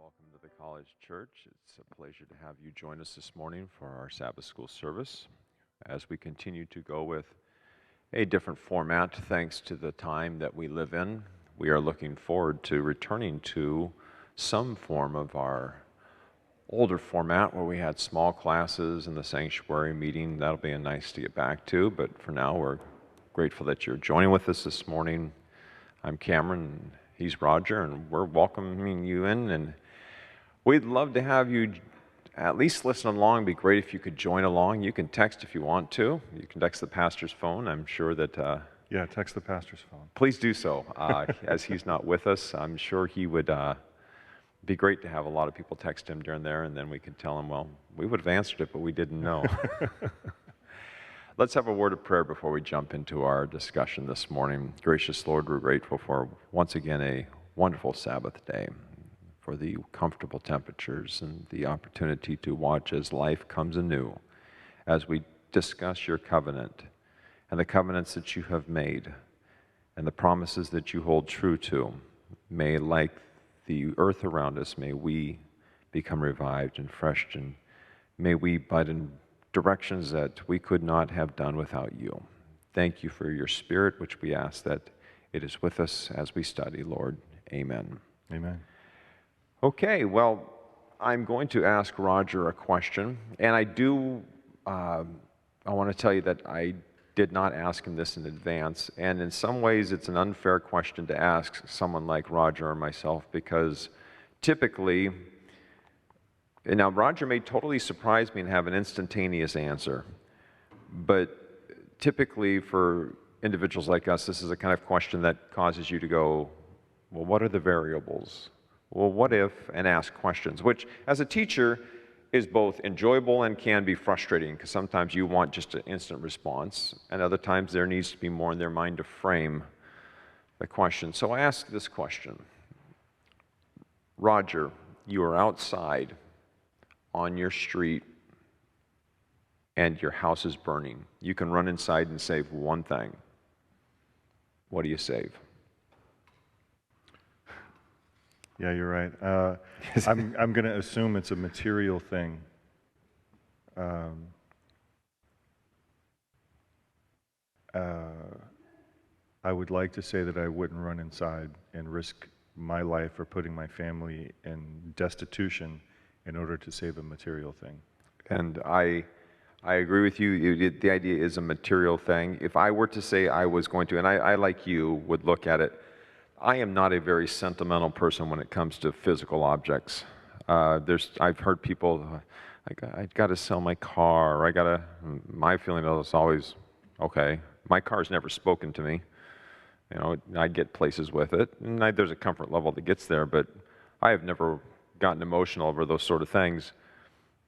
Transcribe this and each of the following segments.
welcome to the College Church. It's a pleasure to have you join us this morning for our Sabbath School service as we continue to go with a different format thanks to the time that we live in. We are looking forward to returning to some form of our older format where we had small classes in the sanctuary meeting. That'll be nice to get back to, but for now we're grateful that you're joining with us this morning. I'm Cameron, he's Roger, and we're welcoming you in, and we'd love to have you at least listen along. It'd be great if you could join along. You can text if you want to. You can text the pastor's phone. I'm sure that... Yeah, text the pastor's phone. Please do so. As he's not with us, I'm sure he would be great to have a lot of people text him during there, and then we could tell him, well, we would have answered it, but we didn't know. Let's have a word of prayer before we jump into our discussion this morning. Gracious Lord, we're grateful for, once again, a wonderful Sabbath day, for the comfortable temperatures and the opportunity to watch as life comes anew, as we discuss your covenant and the covenants that you have made and the promises that you hold true to. May, like the earth around us, may we become revived and freshed, and may we bud in directions that we could not have done without you. Thank you for your Spirit, which we ask that it is with us as we study, Lord. Amen. Amen. Okay, well, I'm going to ask Roger a question, and I want to tell you that I did not ask him this in advance, and in some ways it's an unfair question to ask someone like Roger or myself, because typically, and now Roger may totally surprise me and have an instantaneous answer, but typically for individuals like us, this is a kind of question that causes you to go, well, what are the variables? Well, what if? And ask questions, which as a teacher is both enjoyable and can be frustrating, because sometimes you want just an instant response, and other times there needs to be more in their mind to frame the question. So I ask this question. Roger, you are outside on your street and your house is burning. You can run inside and save one thing. What do you save? Yeah, you're right. I'm going to assume it's a material thing. I would like to say that I wouldn't run inside and risk my life or putting my family in destitution in order to save a material thing. And I agree with you. The idea is a material thing. If I were to say I was going to, and I like you, would look at it, I am not a very sentimental person when it comes to physical objects. I've heard people, I got to sell my car, or my feeling is always, okay, my car's never spoken to me. You know, I get places with it, and there's a comfort level that gets there, but I have never gotten emotional over those sort of things.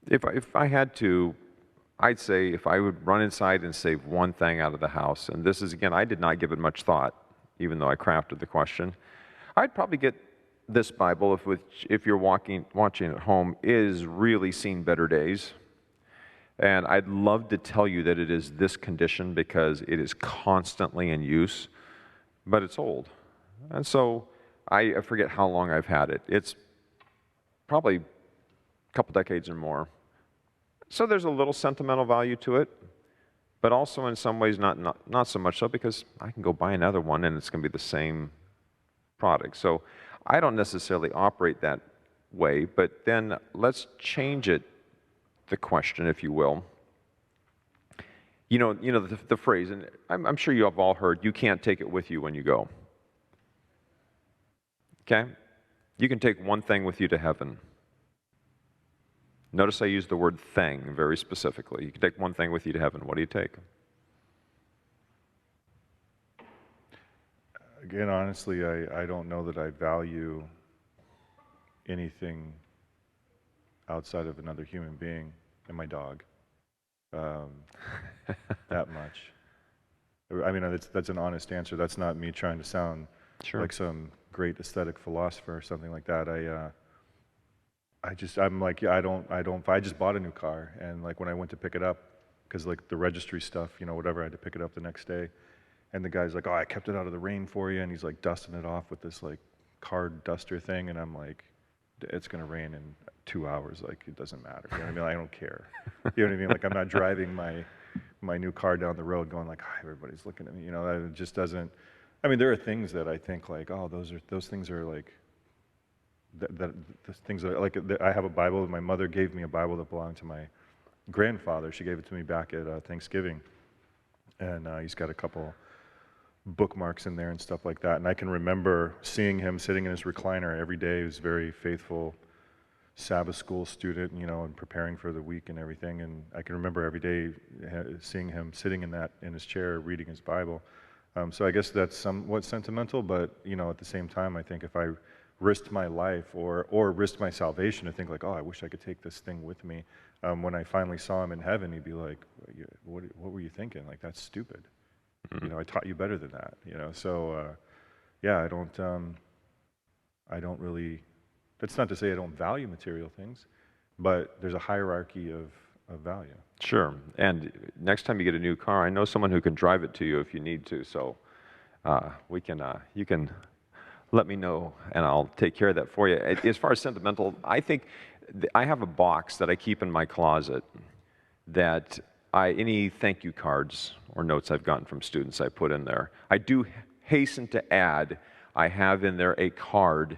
If I had to, I'd say if I would run inside and save one thing out of the house, and this is, again, I did not give it much thought, even though I crafted the question, I'd probably get this Bible, if you're watching at home, is really seen better days. And I'd love to tell you that it is this condition because it is constantly in use, but it's old. And so I forget how long I've had it. It's probably a couple decades or more. So there's a little sentimental value to it, but also in some ways not so much so, because I can go buy another one and it's going to be the same product. So I don't necessarily operate that way, but then let's change it, the question, if you will. You know the phrase, and I'm sure you have all heard, you can't take it with you when you go. Okay? You can take one thing with you to heaven. Notice I use the word thing very specifically. You can take one thing with you to heaven. What do you take? Again, honestly, I don't know that I value anything outside of another human being and my dog that much. I mean, that's an honest answer. That's not me trying to sound like some great aesthetic philosopher or something like that. I'm like, yeah, I just bought a new car, and like when I went to pick it up, because like the registry stuff, whatever, I had to pick it up the next day, and the guy's like, oh, I kept it out of the rain for you, and he's like dusting it off with this like car duster thing, and I'm like, it's going to rain in 2 hours. Like, it doesn't matter. You know what I mean? I don't care. You know what I mean? Like, I'm not driving my new car down the road going like, oh, everybody's looking at me. You know, it just doesn't. I mean, there are things that I think like, oh, those things are like, the things that, like, I have a Bible. My mother gave me a Bible that belonged to my grandfather. She gave it to me back at Thanksgiving, and he's got a couple bookmarks in there and stuff like that. And I can remember seeing him sitting in his recliner every day. He was a very faithful Sabbath school student, you know, and preparing for the week and everything. And I can remember every day seeing him sitting in his chair reading his Bible. So I guess that's somewhat sentimental, but, you know, at the same time, I think if I risked my life or risked my salvation to think like, oh, I wish I could take this thing with me, when I finally saw him in heaven, he'd be like, what were you thinking? Like, that's stupid. Mm-hmm. You know, I taught you better than that, you know. So, yeah, I don't really, that's not to say I don't value material things, but there's a hierarchy of value. Sure. And next time you get a new car, I know someone who can drive it to you if you need to. So you can let me know, and I'll take care of that for you. As far as sentimental, I think I have a box that I keep in my closet that any thank you cards or notes I've gotten from students I put in there. I do hasten to add, I have in there a card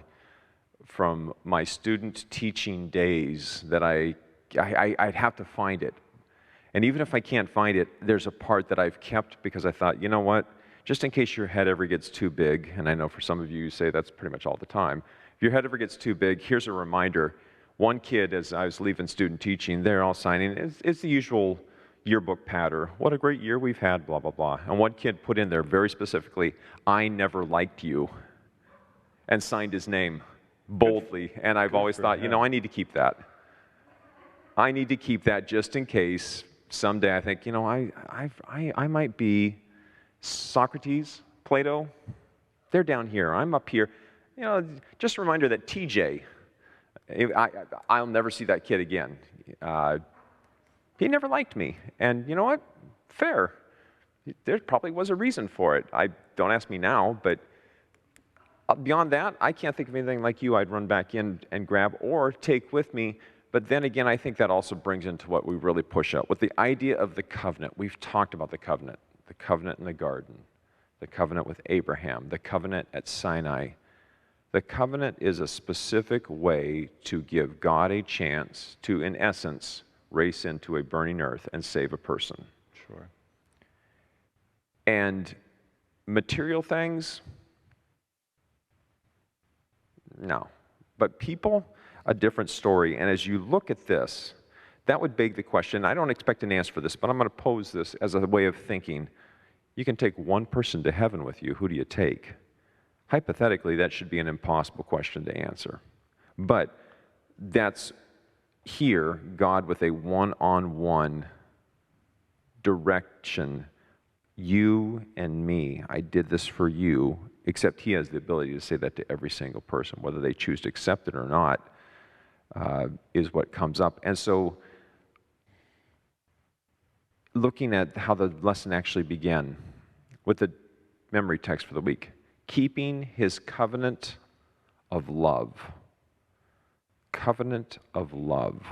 from my student teaching days that I'd have to find it. And even if I can't find it, there's a part that I've kept because I thought, you know what, just in case your head ever gets too big, and I know for some of you say that's pretty much all the time, if your head ever gets too big, here's a reminder. One kid, as I was leaving student teaching, they're all signing, it's the usual yearbook patter. What a great year we've had, blah, blah, blah. And one kid put in there very specifically, I never liked you, and signed his name boldly. And I've always thought, you know, I need to keep that. I need to keep that just in case someday I think, you know, I might be Socrates, Plato. They're down here. I'm up here. You know, just a reminder that TJ, I'll never see that kid again. He never liked me. And you know what? Fair. There probably was a reason for it. Don't ask me now, but beyond that, I can't think of anything like you I'd run back in and grab or take with me. But then again, I think that also brings into what we really push out with the idea of the covenant. We've talked about the covenant in the garden, the covenant with Abraham, the covenant at Sinai. The covenant is a specific way to give God a chance to, in essence, race into a burning earth and save a person. Sure. And material things, no. But people, a different story. And as you look at this, that would beg the question. I don't expect an answer for this, but I'm going to pose this as a way of thinking. You can take one person to heaven with you. Who do you take? Hypothetically, that should be an impossible question to answer. But that's here, God with a one-on-one direction. You and me, I did this for you, except he has the ability to say that to every single person. Whether they choose to accept it or not is what comes up. And so looking at how the lesson actually began with the memory text for the week, keeping his covenant of love. Covenant of love.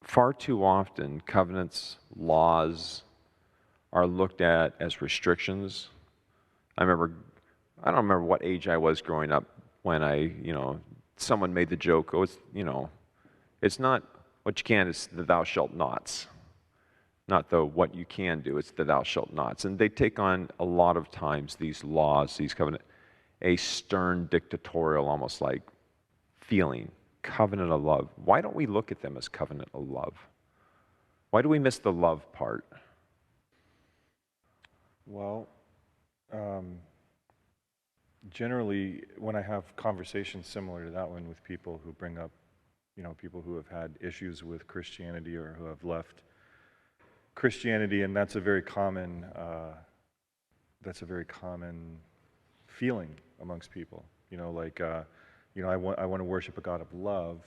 Far too often, covenants, laws are looked at as restrictions. I don't remember what age I was growing up when someone made the joke, it's not what you can, it's the thou shalt nots. Not the what you can do, it's the thou shalt nots. And they take on a lot of times these laws, these covenant, a stern dictatorial, almost like feeling, covenant of love. Why don't we look at them as covenant of love? Why do we miss the love part? Well, generally, when I have conversations similar to that one with people who bring up, people who have had issues with Christianity or who have left Christianity, and that's a very common feeling amongst people. I want to worship a God of love,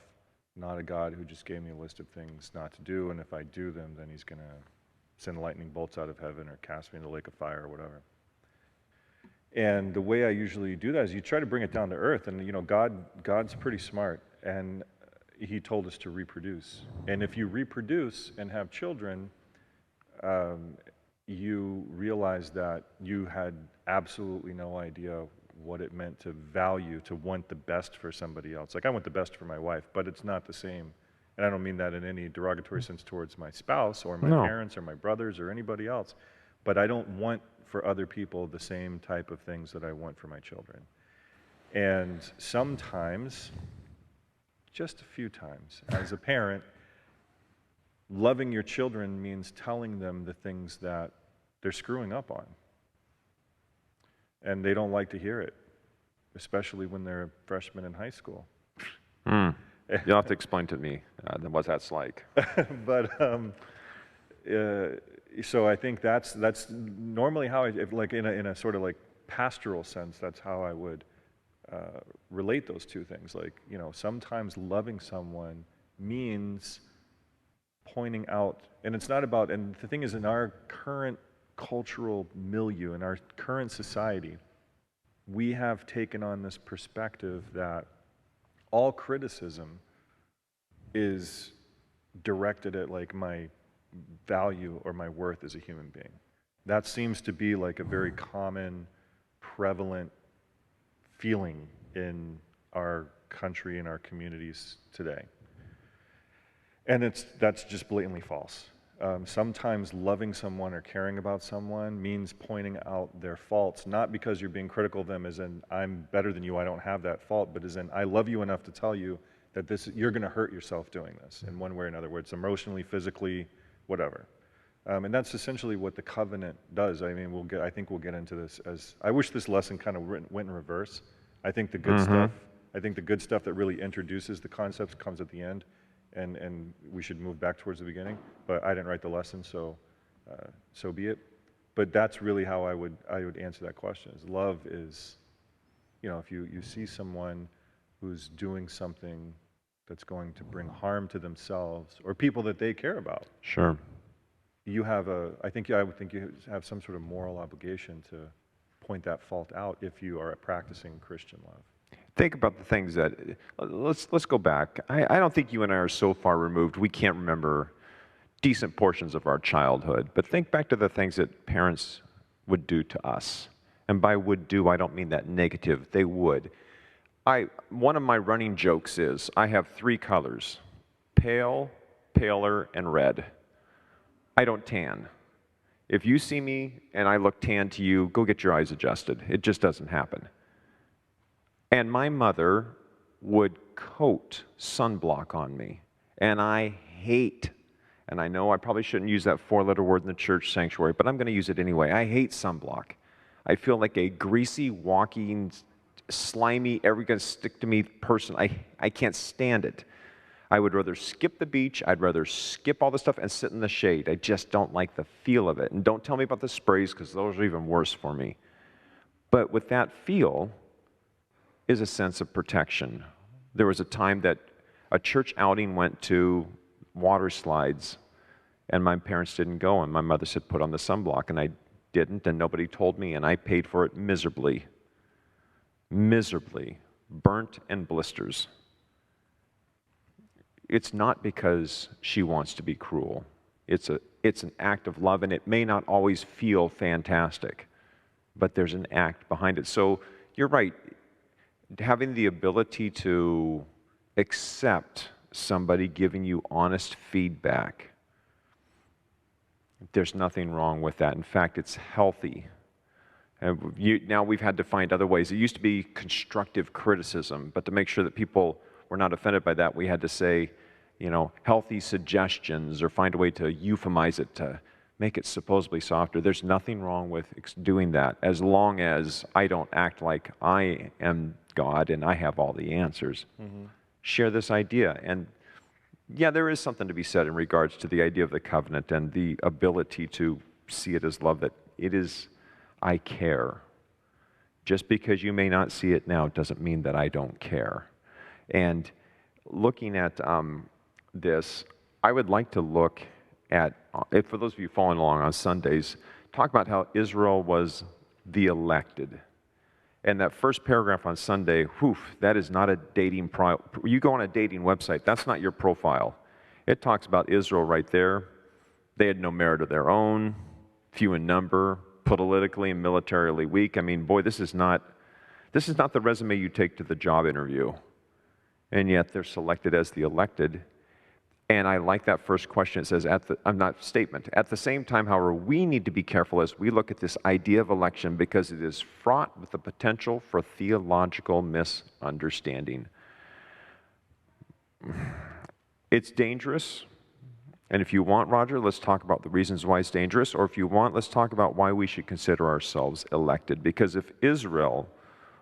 not a God who just gave me a list of things not to do, and if I do them, then he's going to send lightning bolts out of heaven or cast me in the lake of fire or whatever. And the way I usually do that is you try to bring it down to earth. And, God's pretty smart. And he told us to reproduce. And if you reproduce and have children, you realize that you had absolutely no idea what it meant to value, to want the best for somebody else. Like, I want the best for my wife, but it's not the same. And I don't mean that in any derogatory sense towards my spouse or my parents or my brothers or anybody else. But I don't want for other people the same type of things that I want for my children. And sometimes, just a few times, as a parent, loving your children means telling them the things that they're screwing up on. And they don't like to hear it, especially when they're a freshman in high school. You'll have to explain to me what that's like. But so I think that's normally how like in a sort of like pastoral sense, that's how I would relate those two things. Like, sometimes loving someone means pointing out, and it's not about, and the thing is, in our current cultural milieu, in our current society, we have taken on this perspective that all criticism is directed at like my value or my worth as a human being. That seems to be like a very common, prevalent feeling in our country and our communities today. And that's just blatantly false. Sometimes loving someone or caring about someone means pointing out their faults, not because you're being critical of them as in, I'm better than you, I don't have that fault, but as in, I love you enough to tell you that you're going to hurt yourself doing this in one way or another, whether it's emotionally, physically, whatever. And that's essentially what the covenant does. I mean, I think we'll get into this I wish this lesson kind of went in reverse. I think the good stuff that really introduces the concepts comes at the end. And we should move back towards the beginning, but I didn't write the lesson, so so be it. But that's really how I would answer that question. Is love is, if you see someone who's doing something that's going to bring harm to themselves or people that they care about. Sure. I would think you have some sort of moral obligation to point that fault out if you are practicing Christian love. Think about the things that, let's go back. I don't think you and I are so far removed, we can't remember decent portions of our childhood. But think back to the things that parents would do to us. And by would do, I don't mean that negative. They would. One of my running jokes is, I have 3 colors: pale, paler, and red. I don't tan. If you see me and I look tan to you, go get your eyes adjusted. It just doesn't happen. And my mother would coat sunblock on me. And I hate, and I know I probably shouldn't use that 4-letter word in the church sanctuary, but I'm going to use it anyway. I hate sunblock. I feel like a greasy, walking, slimy, going to stick to me person. I can't stand it. I would rather skip the beach. I'd rather skip all the stuff and sit in the shade. I just don't like the feel of it. And don't tell me about the sprays, because those are even worse for me. But with that feel is a sense of protection. There was a time that a church outing went to water slides, and my parents didn't go, and my mother said, put on the sunblock, and I didn't, and nobody told me, and I paid for it miserably. Miserably. Burnt and blisters. It's not because she wants to be cruel. It's an act of love, and it may not always feel fantastic, but there's an act behind it. So you're right. Having the ability to accept somebody giving you honest feedback, there's nothing wrong with that. In fact, it's healthy. Now we've had to find other ways. It used to be constructive criticism, but to make sure that people were not offended by that, we had to say, healthy suggestions, or find a way to euphemize it to make it supposedly softer. There's nothing wrong with doing that, as long as I don't act like I am God and I have all the answers. Mm-hmm. Share this idea. And yeah, there is something to be said in regards to the idea of the covenant and the ability to see it as love, that it is, I care. Just because you may not see it now doesn't mean that I don't care. And looking at this, I would like to look at, for those of you following along on Sundays, talk about how Israel was the elected. And that first paragraph on Sunday, whew, that is not a dating you go on a dating website, that's not your profile. It talks about Israel right there. They had no merit of their own, few in number, politically and militarily weak. I mean, boy, this is not the resume you take to the job interview. And yet they're selected as the elected. And I like that first question. It says, statement. At the same time, however, we need to be careful as we look at this idea of election because it is fraught with the potential for theological misunderstanding. It's dangerous. And if you want, Roger, let's talk about the reasons why it's dangerous. Or if you want, let's talk about why we should consider ourselves elected. Because if Israel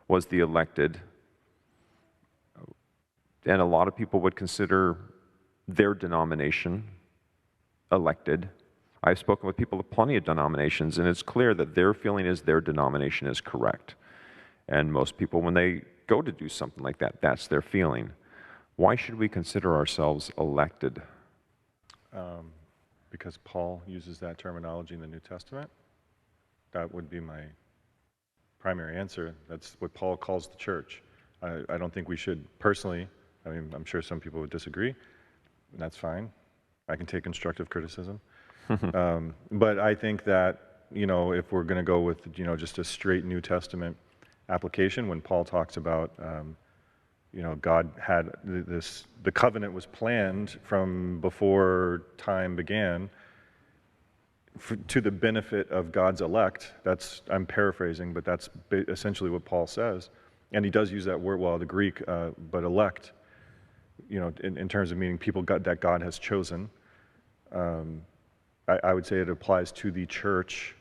was the elected, and a lot of people would consider their denomination elected. I've spoken with people of plenty of denominations, and it's clear that their feeling is their denomination is correct. And most people, when they go to do something like that, that's their feeling. Why should we consider ourselves elected? Because Paul uses that terminology in the New Testament. That would be my primary answer. That's what Paul calls the church. I don't think we should personally, I mean, I'm sure some people would disagree. That's fine. I can take constructive criticism. But I think that, if we're going to go with, just a straight New Testament application, when Paul talks about, God had the covenant was planned from before time began to the benefit of God's elect. I'm paraphrasing, but that's essentially what Paul says. And he does use that word, the Greek, but elect, in terms of meaning people that God has chosen. I would say it applies to the church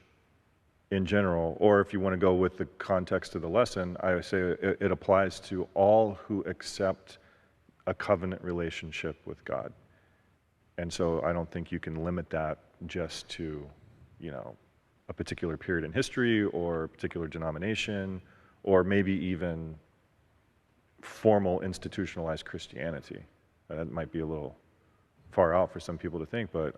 in general, or if you want to go with the context of the lesson, I would say it applies to all who accept a covenant relationship with God. And so I don't think you can limit that just to, a particular period in history or a particular denomination, or maybe even formal institutionalized Christianity. That might be a little far out for some people to think, but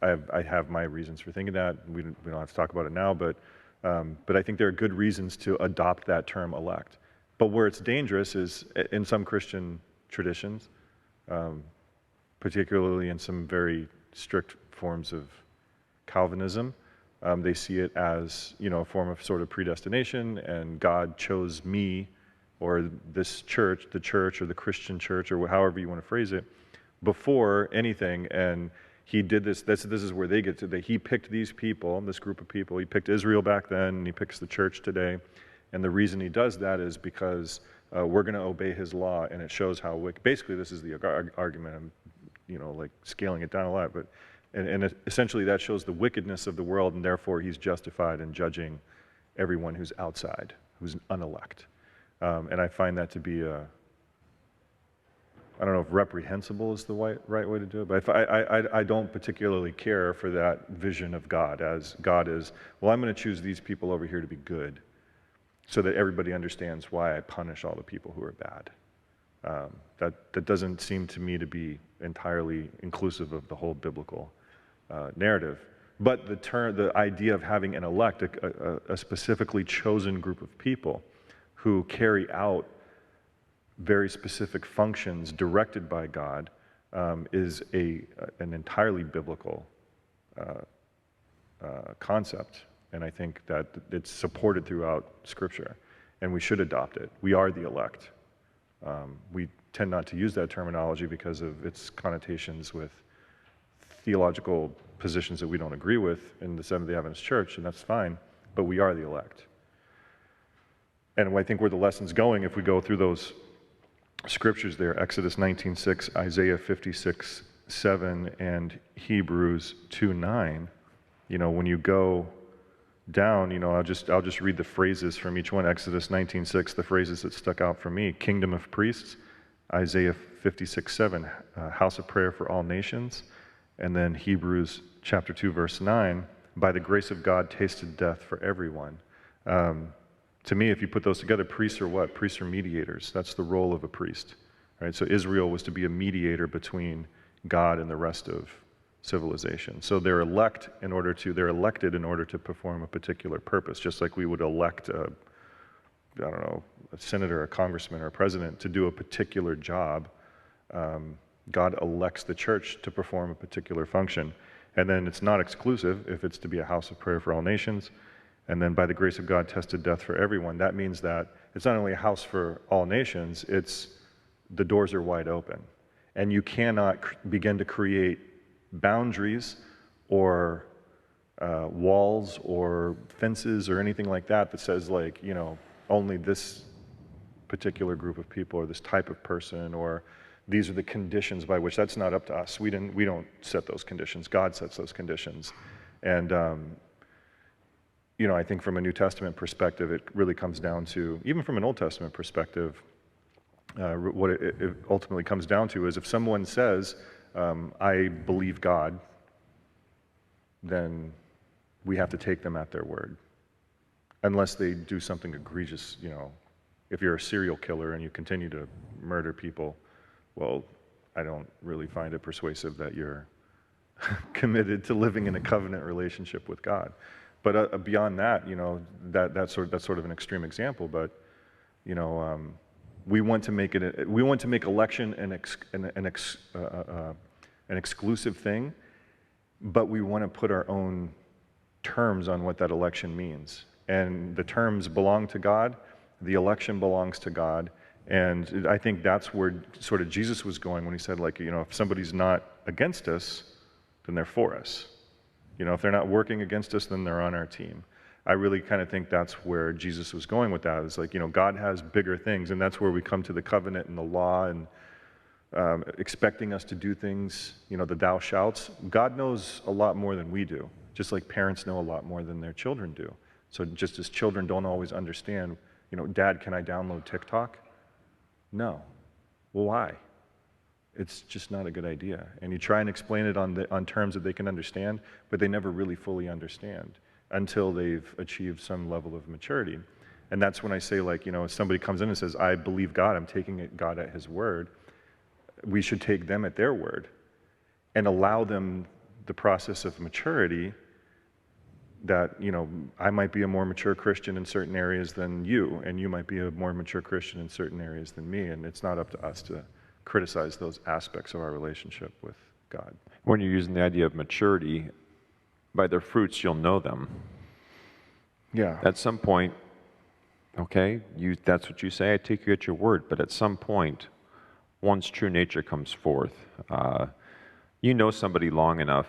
I have my reasons for thinking that. We don't have to talk about it now, but I think there are good reasons to adopt that term elect. But where it's dangerous is in some Christian traditions, particularly in some very strict forms of Calvinism. They see it as, a form of sort of predestination, and God chose me or this church, the church or the Christian church, or however you want to phrase it, before anything, and he did this. This is where they get to. He picked these people, this group of people. He picked Israel back then, and he picks the church today. And the reason he does that is because we're going to obey his law, and it shows how wicked. Basically, this is the argument. I'm, like scaling it down a lot, but and essentially that shows the wickedness of the world, and therefore he's justified in judging everyone who's outside, who's unelect. And I find that to be I don't know if reprehensible is the right way to do it, but I don't particularly care for that vision of God as God is, well, I'm going to choose these people over here to be good so that everybody understands why I punish all the people who are bad. That doesn't seem to me to be entirely inclusive of the whole biblical narrative. But the idea of having an elect, a specifically chosen group of people who carry out very specific functions directed by God, is an entirely biblical concept. And I think that it's supported throughout Scripture, and we should adopt it. We are the elect. We tend not to use that terminology because of its connotations with theological positions that we don't agree with in the Seventh-day Adventist Church, and that's fine, but we are the elect. And I think where the lesson's going, if we go through those scriptures there, Exodus 19:6, Isaiah 56:7, and Hebrews 2:9, when you go down, I'll just read the phrases from each one. Exodus 19:6, the phrases that stuck out for me: kingdom of priests. Isaiah 56:7, house of prayer for all nations. And then Hebrews chapter 2, verse 9, by the grace of God tasted death for everyone. To me, if you put those together, priests are what? Priests are mediators. That's the role of a priest. Right? So Israel was to be a mediator between God and the rest of civilization. So they're elected in order to perform a particular purpose, just like we would elect I don't know, a senator, a congressman, or a president to do a particular job, God elects the church to perform a particular function. And then it's not exclusive if it's to be a house of prayer for all nations, and then by the grace of God tested death for everyone. That means that it's not only a house for all nations, it's the doors are wide open. And you cannot begin to create boundaries or walls or fences or anything like that that says, like, you know, only this particular group of people or this type of person, or these are the conditions by which. That's not up to us. We don't set those conditions. God sets those conditions. And you know, I think from a New Testament perspective, it really comes down to, even from an Old Testament perspective, what it ultimately comes down to is if someone says, I believe God, then we have to take them at their word. Unless they do something egregious, you know. If you're a serial killer and you continue to murder people, well, I don't really find it persuasive that you're committed to living in a covenant relationship with God. But beyond that, you know, that's sort of an extreme example. But you know, we want to make election an exclusive thing, but we want to put our own terms on what that election means. And the terms belong to God, the election belongs to God, and I think that's where sort of Jesus was going when he said, like, you know, if somebody's not against us, then they're for us. You know, if they're not working against us, then they're on our team. I really kind of think that's where Jesus was going with that. It's like, you know, God has bigger things, and that's where we come to the covenant and the law and expecting us to do things, you know, the thou shalts. God knows a lot more than we do, just like parents know a lot more than their children do. So just as children don't always understand, you know, Dad, can I download TikTok? No. Well, why? It's just not a good idea. And you try and explain it on terms that they can understand, but they never really fully understand until they've achieved some level of maturity. And that's when I say, like, you know, if somebody comes in and says, I believe God, I'm taking God at his word, we should take them at their word and allow them the process of maturity that, you know, I might be a more mature Christian in certain areas than you, and you might be a more mature Christian in certain areas than me, and it's not up to us to criticize those aspects of our relationship with God. When you're using the idea of maturity, by their fruits you'll know them. Yeah. At some point, okay, that's what you say, I take you at your word, but at some point, one's true nature comes forth. You know somebody long enough,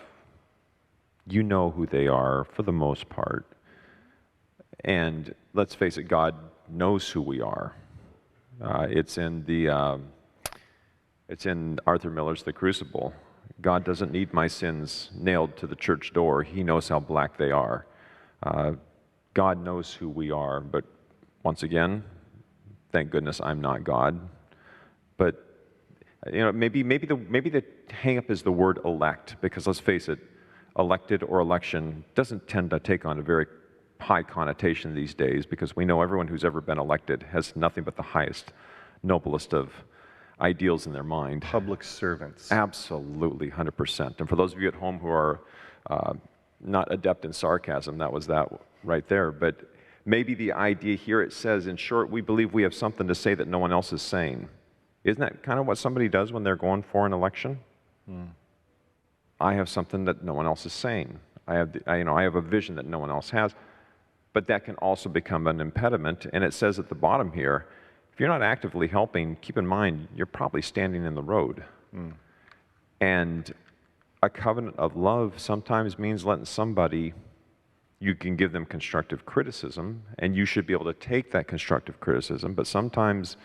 you know who they are for the most part. And let's face it, God knows who we are. It's in Arthur Miller's The Crucible. God doesn't need my sins nailed to the church door. He knows how black they are. God knows who we are, but once again, thank goodness I'm not God. But you know, maybe the hang-up is the word elect, because let's face it, elected or election doesn't tend to take on a very high connotation these days, because we know everyone who's ever been elected has nothing but the highest, noblest of ideals in their mind. Public servants. Absolutely, 100%. And for those of you at home who are not adept in sarcasm, that was that right there. But maybe the idea here, it says, in short, we believe we have something to say that no one else is saying. Isn't that kind of what somebody does when they're going for an election? I have something that no one else is saying. I have a vision that no one else has. But that can also become an impediment. And it says at the bottom here, if you're not actively helping, keep in mind, you're probably standing in the road. And a covenant of love sometimes means letting somebody, you can give them constructive criticism, and you should be able to take that constructive criticism. But sometimes,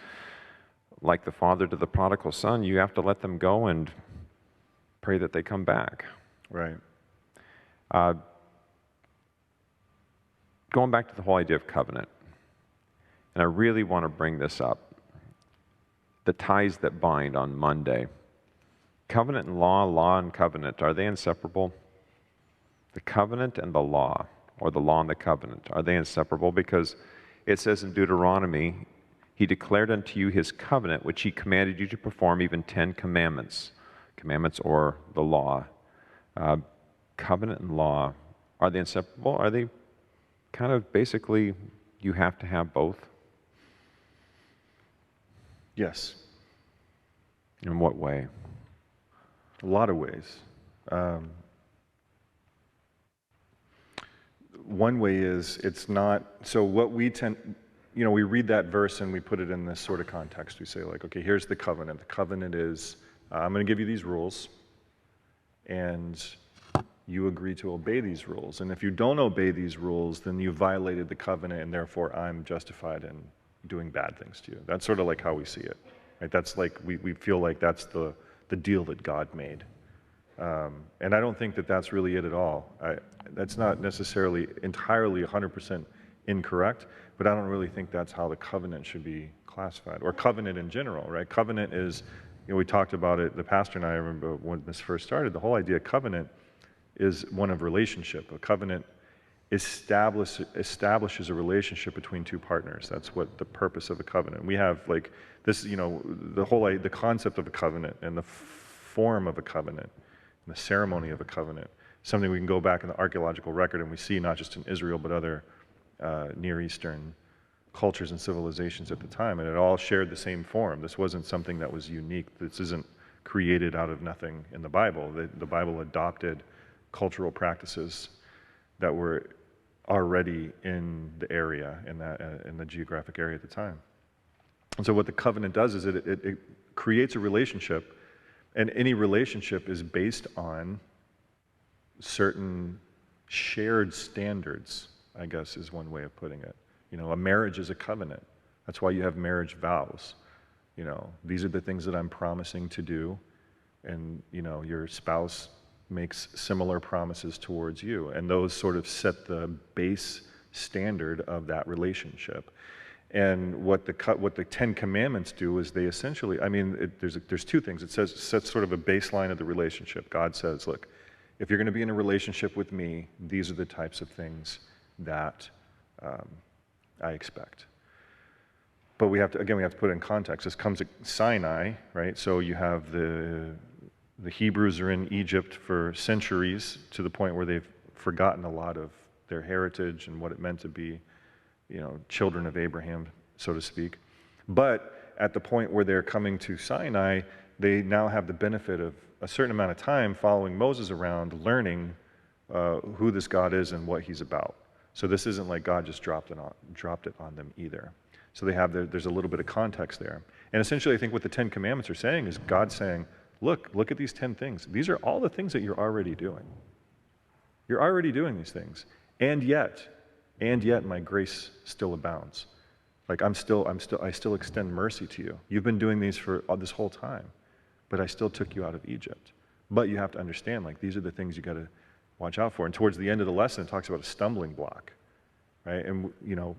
like the father to the prodigal son, you have to let them go and pray that they come back. Right. Going back to the whole idea of covenant, and I really want to bring this up, the ties that bind on Monday. Covenant and law, law and covenant, are they inseparable? The covenant and the law, or the law and the covenant, are they inseparable? Because it says in Deuteronomy, he declared unto you his covenant, which he commanded you to perform, even 10 commandments. Commandments or the law. Covenant and law, are they inseparable? Are they kind of basically, you have to have both? Yes, In what way? a lot of ways. One way is it's not, so what we tend, we read that verse and we put it in this sort of context. We say, like, okay, here's the covenant. The covenant is, I'm going to give you these rules, and you agree to obey these rules. And if you don't obey these rules, then you violated the covenant, and therefore I'm justified in doing bad things to you. That's sort of like how we see it. Right? That's like, we feel like that's the deal that God made. And I don't think that that's really it at all. That's not necessarily entirely 100% incorrect, but I don't really think that's how the covenant should be classified, or covenant in general, right? Covenant is, we talked about it, the pastor and I remember when this first started, the whole idea of covenant is one of relationship. A covenant establishes a relationship between two partners. That's what the purpose of a covenant. We have like this, the concept of a covenant and the form of a covenant and the ceremony of a covenant. Something we can go back in the archaeological record and we see not just in Israel but other Near Eastern cultures and civilizations at the time, and it all shared the same form. This wasn't something that was unique. This isn't created out of nothing in the Bible. The Bible adopted cultural practices that were already in the area, in the geographic area at the time. And so what the covenant does is it creates a relationship, and any relationship is based on certain shared standards, I guess is one way of putting it. A marriage is a covenant. That's why you have marriage vows. These are the things that I'm promising to do, and your spouse makes similar promises towards you, and those sort of set the base standard of that relationship. And what the Ten Commandments do is they essentially, there's two things. It sets sort of a baseline of the relationship. God says, look, if you're going to be in a relationship with me, these are the types of things that I expect. But we have to put it in context. This comes at Sinai, right? So you have the Hebrews are in Egypt for centuries, to the point where they've forgotten a lot of their heritage and what it meant to be, children of Abraham, so to speak. But at the point where they're coming to Sinai, they now have the benefit of a certain amount of time following Moses around, learning who this God is and what he's about. So this isn't like God just dropped it on them either. So there's a little bit of context there. And essentially, I think what the Ten Commandments are saying is God saying, look at these 10 things. These are all the things that you're already doing. You're already doing these things. And yet my grace still abounds. Like I still extend mercy to you. You've been doing these for this whole time, but I still took you out of Egypt. But you have to understand, like, these are the things you got to watch out for. And towards the end of the lesson, it talks about a stumbling block, right? And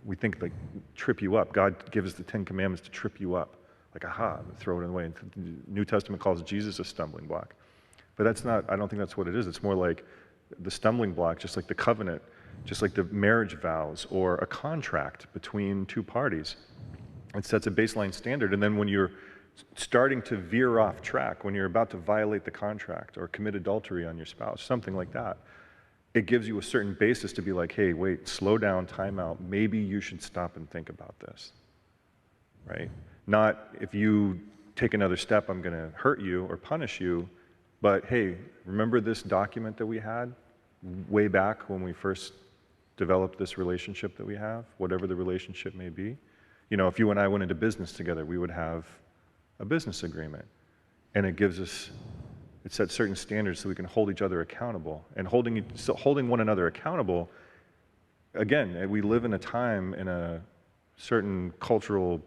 we think, like, trip you up. God gives us the Ten Commandments to trip you up. Like, aha, throw it away. And the New Testament calls Jesus a stumbling block. But I don't think that's what it is. It's more like the stumbling block, just like the covenant, just like the marriage vows or a contract between two parties. It sets a baseline standard, and then when you're starting to veer off track, when you're about to violate the contract or commit adultery on your spouse, something like that, it gives you a certain basis to be like, hey, wait, slow down, time out. Maybe you should stop and think about this, right? Not if you take another step, I'm going to hurt you or punish you, but hey, remember this document that we had way back when we first developed this relationship that we have, whatever the relationship may be? If you and I went into business together, we would have a business agreement, and it sets certain standards so we can hold each other accountable. And holding one another accountable, again, we live in a time, in a certain cultural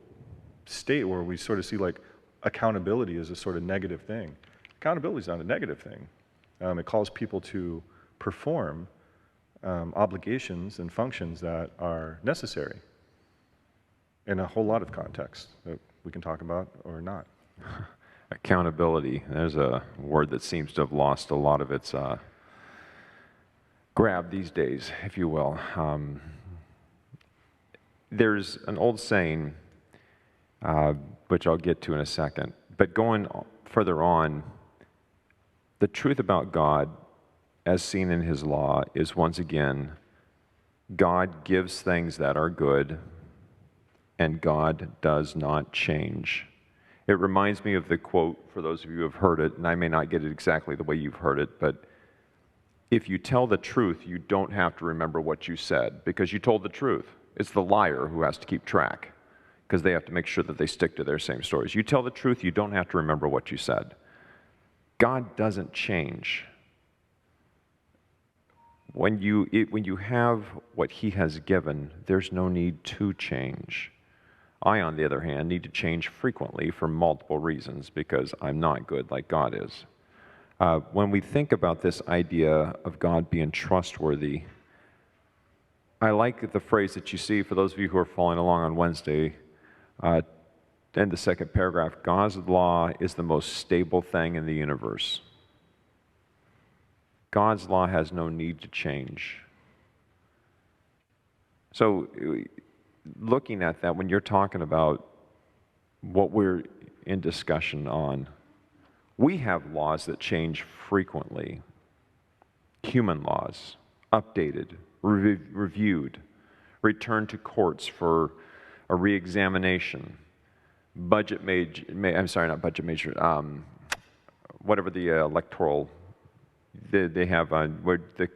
state where we sort of see like accountability as a sort of negative thing. Accountability is not a negative thing. It calls people to perform obligations and functions that are necessary in a whole lot of contexts that we can talk about or not. Accountability. There's a word that seems to have lost a lot of its grab these days, if you will. There's an old saying, which I'll get to in a second, but going further on, the truth about God, as seen in his law, is once again, God gives things that are good, and God does not change. It reminds me of the quote, for those of you who have heard it, and I may not get it exactly the way you've heard it, but if you tell the truth, you don't have to remember what you said because you told the truth. It's the liar who has to keep track because they have to make sure that they stick to their same stories. You tell the truth, you don't have to remember what you said. God doesn't change. When you have what He has given, there's no need to change. I, on the other hand, need to change frequently for multiple reasons because I'm not good like God is. When we think about this idea of God being trustworthy, I like the phrase that you see, for those of you who are following along on Wednesday, in the second paragraph, God's law is the most stable thing in the universe. God's law has no need to change. So, looking at that, when you're talking about what we're in discussion on, we have laws that change frequently. Human laws, updated, reviewed, returned to courts for a re-examination. Whatever the electoral, they have where the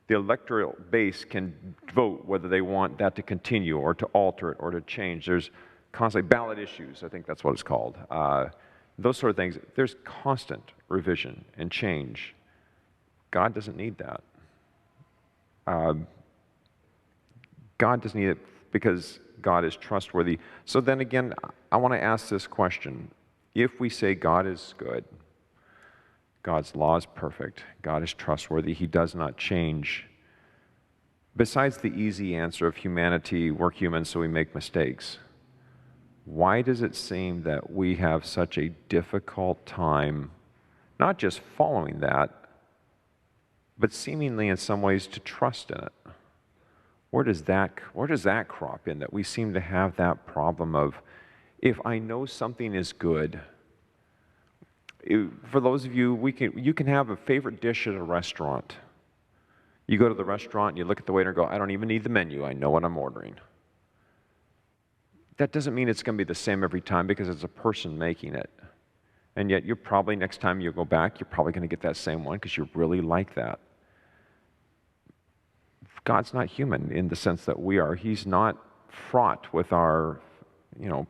electoral base can vote whether they want that to continue or to alter it or to change. There's constantly ballot issues, I think that's what it's called. Those sort of things. There's constant revision and change. God doesn't need that. God doesn't need it because God is trustworthy. So then again, I want to ask this question. If we say God is good, God's law is perfect, God is trustworthy, He does not change, besides the easy answer of humanity, we're human so we make mistakes, why does it seem that we have such a difficult time not just following that, but seemingly in some ways to trust in it? Where does that crop in, that we seem to have that problem of, if I know something is good, for those of you, you can have a favorite dish at a restaurant. You go to the restaurant and you look at the waiter and go, I don't even need the menu, I know what I'm ordering. That doesn't mean it's going to be the same every time because it's a person making it. And yet you're probably, next time you go back, you're probably going to get that same one because you really like that. God's not human in the sense that we are. He's not fraught with our,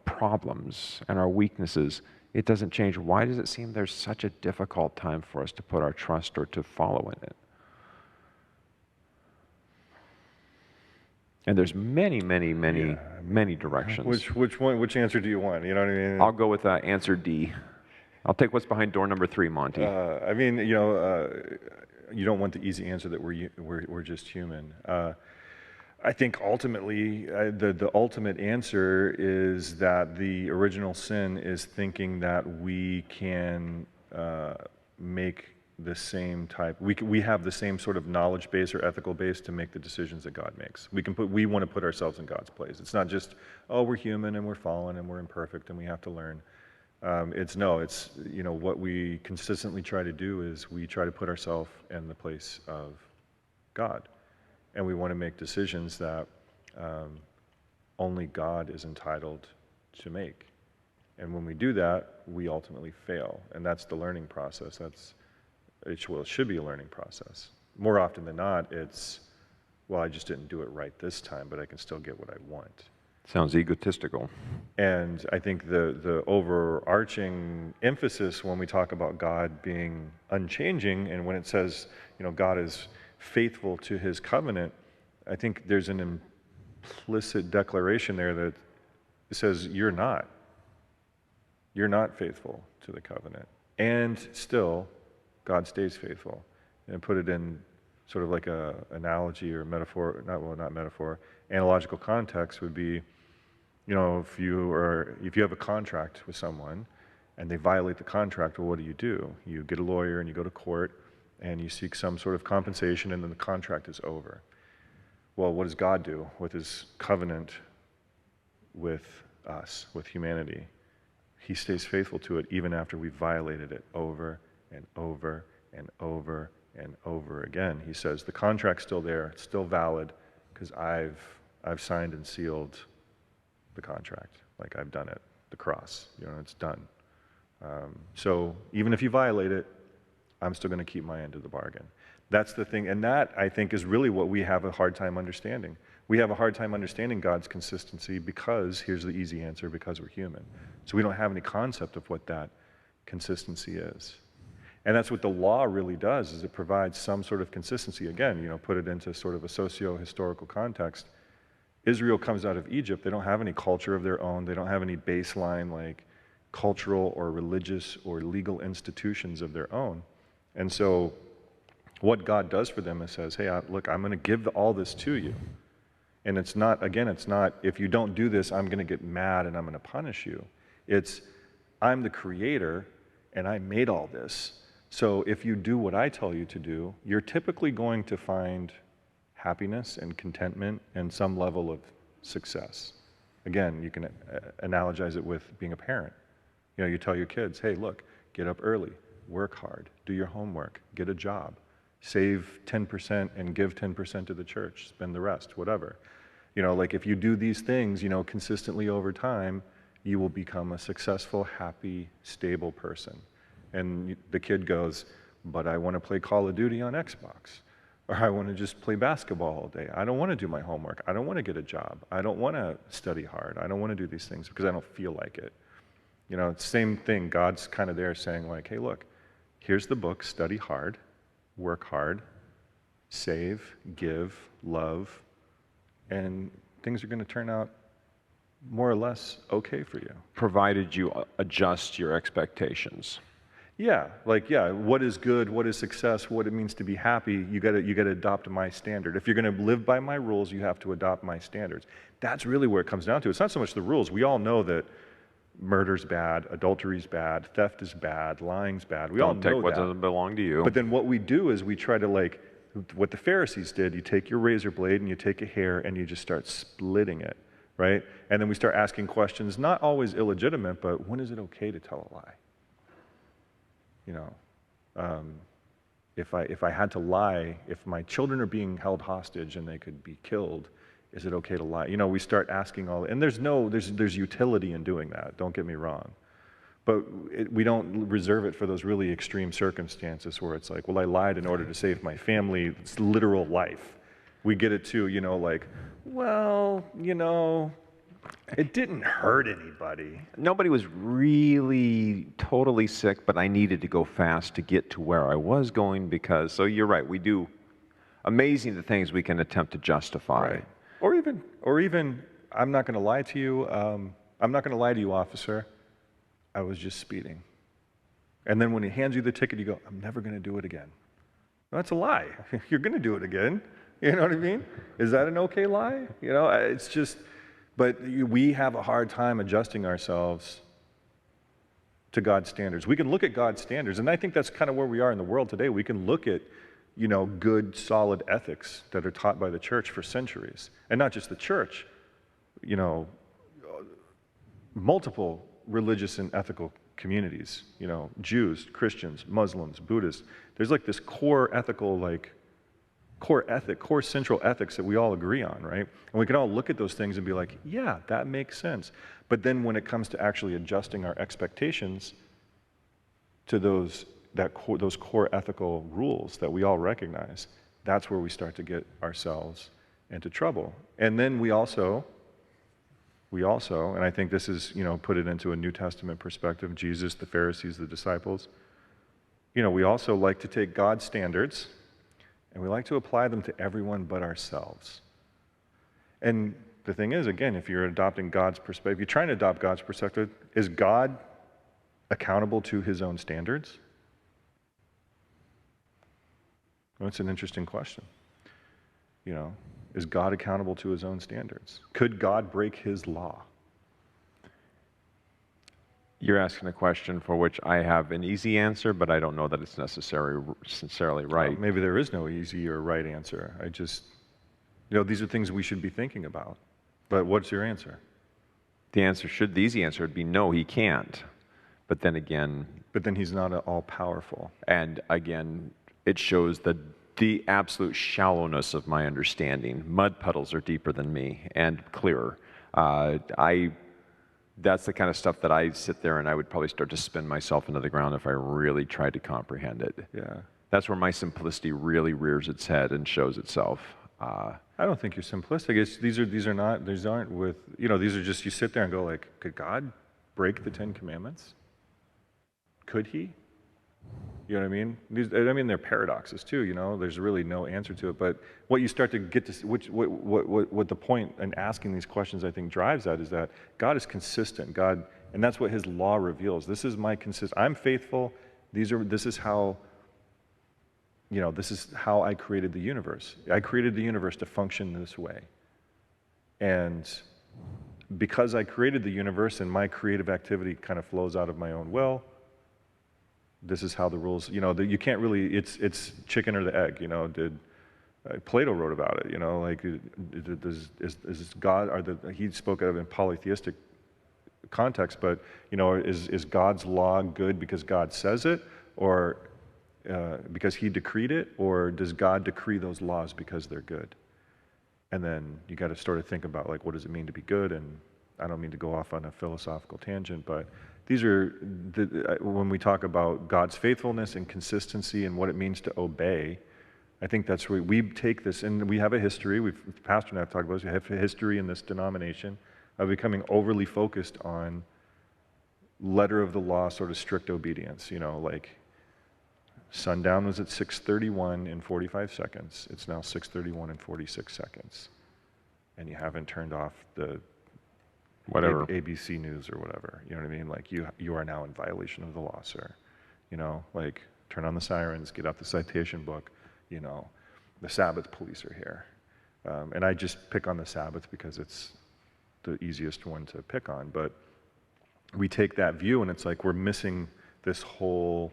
problems and our weaknesses. It doesn't change. Why does it seem there's such a difficult time for us to put our trust or to follow in it? And there's many directions. Which answer do you want? You know what I mean? I'll go with answer D. I'll take what's behind door number 3, Monty. You don't want the easy answer that we're just human. I think ultimately, the ultimate answer is that the original sin is thinking that we can make the same type. We have the same sort of knowledge base or ethical base to make the decisions that God makes. We want to put ourselves in God's place. It's not just, we're human and we're fallen and we're imperfect and we have to learn. What we consistently try to do is we try to put ourselves in the place of God. And we want to make decisions that only God is entitled to make. And when we do that, we ultimately fail. And that's the learning process. It should be a learning process. More often than not, it's, I just didn't do it right this time, but I can still get what I want. Sounds egotistical. And I think the overarching emphasis when we talk about God being unchanging, and when it says, God is faithful to His covenant, I think there's an implicit declaration there that it says you're not faithful to the covenant, and still God stays faithful. And put it in sort of like a analogy or metaphor, not metaphor, analogical context would be, if you have a contract with someone and they violate the contract, well, what do? You get a lawyer and you go to court and you seek some sort of compensation, and then the contract is over. Well, what does God do with His covenant with us, with humanity? He stays faithful to it even after we've violated it over and over and over and over again. He says, the contract's still there, it's still valid, because I've signed and sealed the contract, like I've done it. the cross. It's done. So even if you violate it, I'm still going to keep my end of the bargain. That's the thing, and that, I think, is really what we have a hard time understanding. We have a hard time understanding God's consistency because, here's the easy answer, because we're human. So we don't have any concept of what that consistency is. And that's what the law really does, is it provides some sort of consistency. Again, put it into sort of a socio-historical context. Israel comes out of Egypt. They don't have any culture of their own. They don't have any baseline, like, cultural or religious or legal institutions of their own. And so what God does for them is says, hey, look, I'm going to give all this to you. And it's not, if you don't do this, I'm going to get mad and I'm going to punish you. It's, I'm the creator and I made all this. So if you do what I tell you to do, you're typically going to find happiness and contentment and some level of success. Again, you can analogize it with being a parent. You tell your kids, hey, look, get up early, work hard, do your homework, get a job. Save 10% and give 10% to the church, spend the rest, whatever. Like if you do these things, consistently over time, you will become a successful, happy, stable person. And the kid goes, but I want to play Call of Duty on Xbox. Or I want to just play basketball all day. I don't want to do my homework. I don't want to get a job. I don't want to study hard. I don't want to do these things because I don't feel like it. It's the same thing. God's kind of there saying like, hey, look, here's the book, study hard. Work hard, save, give, love, and things are going to turn out more or less okay for you. Provided you adjust your expectations. Yeah, what is good, what is success, what it means to be happy, you got to adopt my standard. If you're going to live by my rules, you have to adopt my standards. That's really where it comes down to. It's not so much the rules. We all know that murder's bad, adultery's bad, theft is bad, lying's bad. We all know that. Don't take what doesn't belong to you. But then what we do is we try to, like, what the Pharisees did, you take your razor blade and you take a hair and you just start splitting it, right? And then we start asking questions, not always illegitimate, but when is it okay to tell a lie? If I had to lie, if my children are being held hostage and they could be killed, is it okay to lie? We start asking all, and there's utility in doing that, don't get me wrong. But we don't reserve it for those really extreme circumstances where it's like, well, I lied in order to save my family, it's literal life. We get it too, like, well, it didn't hurt anybody. Nobody was really totally sick, but I needed to go fast to get to where I was going because, so you're right, we do amazing the things we can attempt to justify. Right. Or even, I'm not going to lie to you. I'm not going to lie to you, officer. I was just speeding. And then when he hands you the ticket, you go, I'm never going to do it again. No, that's a lie. You're going to do it again. You know what I mean? Is that an okay lie? It's just, but we have a hard time adjusting ourselves to God's standards. We can look at God's standards, and I think that's kind of where we are in the world today. We can look at good, solid ethics that are taught by the church for centuries. And not just the church, multiple religious and ethical communities, Jews, Christians, Muslims, Buddhists. There's like this core ethical, core central ethics that we all agree on, right? And we can all look at those things and be like, yeah, that makes sense. But then when it comes to actually adjusting our expectations to those core ethical rules that we all recognize, that's where we start to get ourselves into trouble. And then we also, and I think this is, put it into a New Testament perspective, Jesus, the Pharisees, the disciples, we also like to take God's standards and we like to apply them to everyone but ourselves. And the thing is, again, if you're adopting God's perspective, if you're trying to adopt God's perspective, is God accountable to his own standards? Well, that's an interesting question. Is God accountable to his own standards? Could God break his law? You're asking a question for which I have an easy answer, but I don't know that it's necessarily right. Maybe there is no easy or right answer. I just, these are things we should be thinking about. But what's your answer? The easy answer would be no, he can't. But then again... But then he's not all-powerful. And again, it shows the absolute shallowness of my understanding. Mud puddles are deeper than me and clearer. I that's the kind of stuff that I sit there and I would probably start to spin myself into the ground if I really tried to comprehend it. Yeah. That's where my simplicity really rears its head and shows itself. I don't think you're simplistic. These aren't with, these are just, you sit there and go like, could God break the 10 Commandments? Could he? You know what I mean? They're paradoxes too, there's really no answer to it. But what you start to get to, what the point in asking these questions I think drives at is that God is consistent. And that's what his law reveals. This is my I'm faithful. This is how I created the universe. I created the universe to function this way. And because I created the universe and my creative activity kind of flows out of my own will, this is how the rules, you can't really, it's chicken or the egg, Plato wrote about it, like, is God, he spoke of it in polytheistic context, but, is God's law good because God says it, or because he decreed it, or does God decree those laws because they're good? And then you got to sort of think about, like, what does it mean to be good? And I don't mean to go off on a philosophical tangent, but these are, when we talk about God's faithfulness and consistency and what it means to obey, I think that's where we take this, and we have a history, Pastor and I have talked about this, we have a history in this denomination of becoming overly focused on letter of the law, sort of strict obedience, like sundown was at 6:31 in 45 seconds, it's now 6:31 in 46 seconds, and you haven't turned off the whatever ABC News or whatever, you know what I mean? Like, you are now in violation of the law, sir. Like, turn on the sirens, get out the citation book, the Sabbath police are here. And I just pick on the Sabbath because it's the easiest one to pick on, but we take that view and it's like we're missing this whole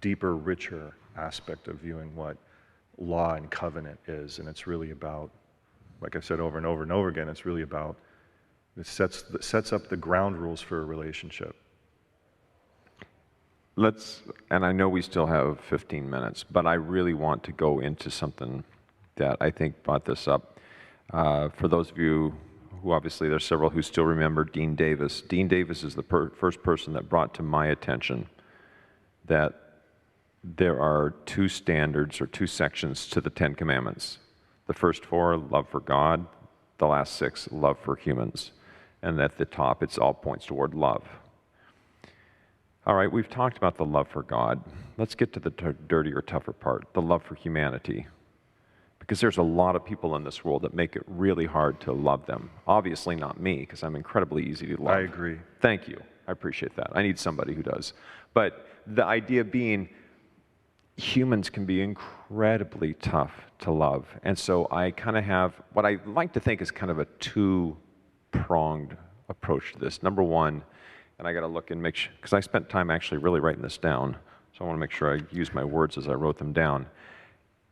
deeper, richer aspect of viewing what law and covenant is, and it's really about, like I've said over and over and over again, it's really about, it sets up the ground rules for a relationship. And I know we still have 15 minutes, but I really want to go into something that I think brought this up. For those of you who, obviously there's several who still remember Dean Davis. Dean Davis is the first person that brought to my attention that there are two standards or two sections to the 10 Commandments. The first 4, love for God. The last 6, love for humans. And at the top, it's all points toward love. All right, we've talked about the love for God. Let's get to the dirtier, tougher part, the love for humanity. Because there's a lot of people in this world that make it really hard to love them. Obviously not me, because I'm incredibly easy to love. I agree. Thank you. I appreciate that. I need somebody who does. But the idea being, humans can be incredibly tough to love. And so I kind of have what I like to think is kind of a two-pronged approach to this. Number one, and I got to look and make sure, because I spent time actually really writing this down, so I want to make sure I use my words as I wrote them down.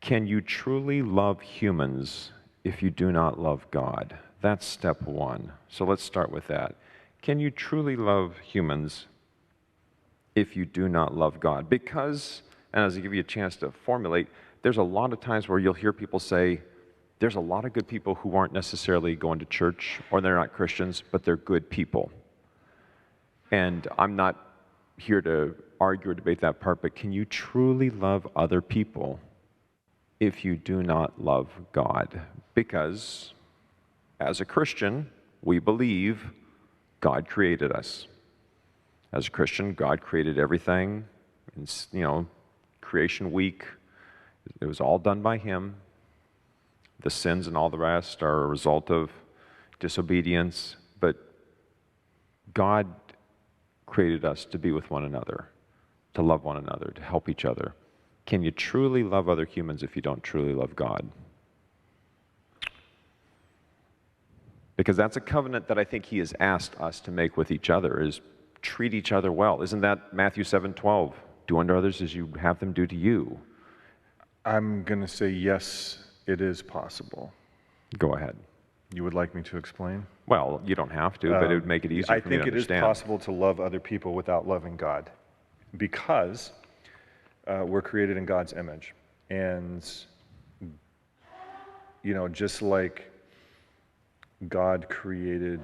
Can you truly love humans if you do not love God? That's step one. So let's start with that. Can you truly love humans if you do not love God? Because, and as I give you a chance to formulate, there's a lot of times where you'll hear people say, there's a lot of good people who aren't necessarily going to church, or they're not Christians, but they're good people. And I'm not here to argue or debate that part, but can you truly love other people if you do not love God? Because as a Christian, we believe God created us. As a Christian, God created everything. And, creation week, it was all done by Him. The sins and all the rest are a result of disobedience, but God created us to be with one another, to love one another, to help each other. Can you truly love other humans if you don't truly love God? Because that's a covenant that I think He has asked us to make with each other, is treat each other well. Isn't that Matthew 7:12? Do unto others as you have them do to you. I'm going to say yes, it is possible. Go ahead. You would like me to explain? Well, you don't have to, but it would make it easier for me to understand. I think it is possible to love other people without loving God, because we're created in God's image. And, just like God created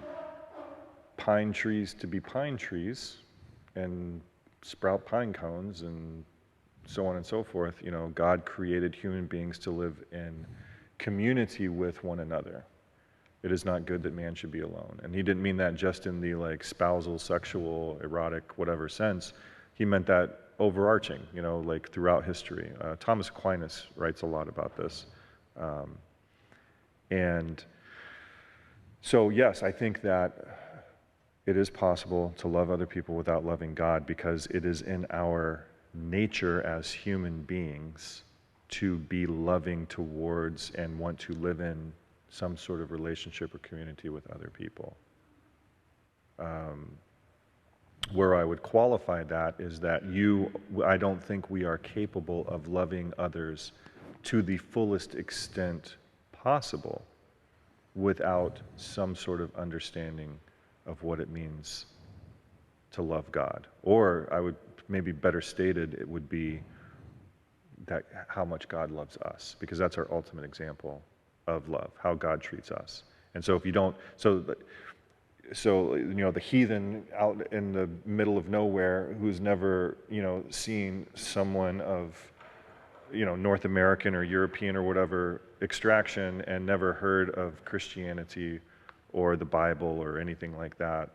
pine trees to be pine trees and sprout pine cones and so on and so forth. You know, God created human beings to live in community with one another. It is not good that man should be alone. And he didn't mean that just in the like spousal, sexual, erotic, whatever sense. He meant that overarching, you know, like throughout history. Thomas Aquinas writes a lot about this. And so, yes, I think that it is possible to love other people without loving God, because it is in our nature as human beings to be loving towards and want to live in some sort of relationship or community with other people. Where I would qualify that is that I don't think we are capable of loving others to the fullest extent possible without some sort of understanding of what it means to love God. Or I would, maybe better stated, it would be that how much God loves us, because that's our ultimate example of love, how God treats us. And so if you don't, so you know, the heathen out in the middle of nowhere who's never, you know, seen someone of, you know, North American or European or whatever extraction and never heard of Christianity or the Bible or anything like that,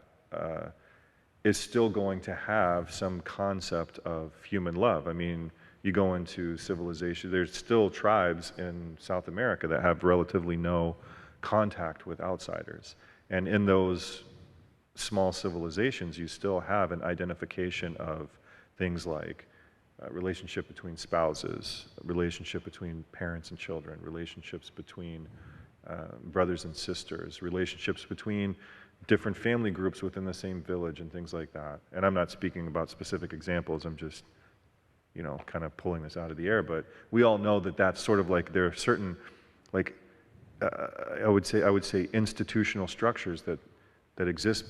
is still going to have some concept of human love. I mean, you go into civilization, there's still tribes in South America that have relatively no contact with outsiders. And in those small civilizations, you still have an identification of things like relationship between spouses, relationship between parents and children, relationships between brothers and sisters, relationships between different family groups within the same village and things like that. And I'm not speaking about specific examples, I'm just, you know, kind of pulling this out of the air, but we all know that that's sort of like, there are certain, like, I would say institutional structures that exist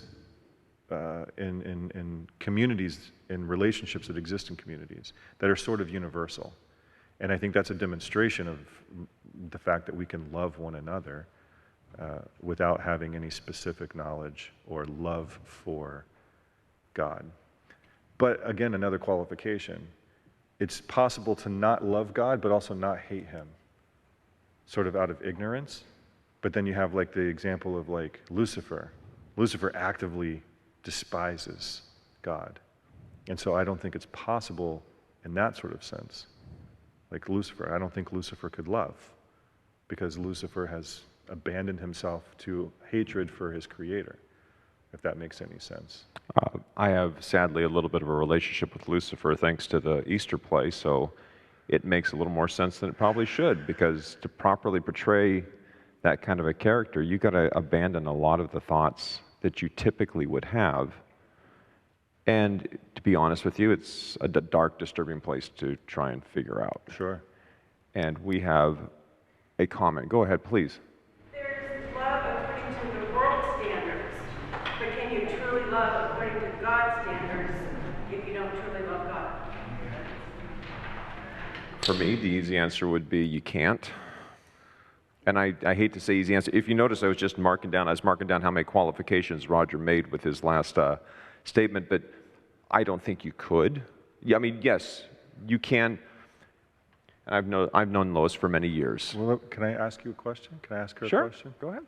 in communities, in relationships that exist in communities, that are sort of universal. And I think that's a demonstration of the fact that we can love one another without having any specific knowledge or love for God. But again, another qualification. It's possible to not love God, but also not hate him, sort of out of ignorance. But then you have like the example of like Lucifer. Lucifer actively despises God. And so I don't think it's possible in that sort of sense. Like Lucifer, I don't think Lucifer could love, because Lucifer has abandoned himself to hatred for his creator, if that makes any sense. I have, sadly, a little bit of a relationship with Lucifer thanks to the Easter play, so it makes a little more sense than it probably should, because to properly portray that kind of a character, you've got to abandon a lot of the thoughts that you typically would have. And to be honest with you, it's a dark, disturbing place to try and figure out. Sure. And we have a comment. Go ahead, please. There's love according to the world standards, but can you truly love according to God's standards if you don't truly love God? For me, the easy answer would be you can't. And I hate to say easy answer. If you notice, I was marking down how many qualifications Roger made with his last statement, but I don't think you could. Yeah, I mean, yes, you can. And I've known Lois for many years. Well, can I ask you a question? Can I ask her Sure. a question? Go ahead.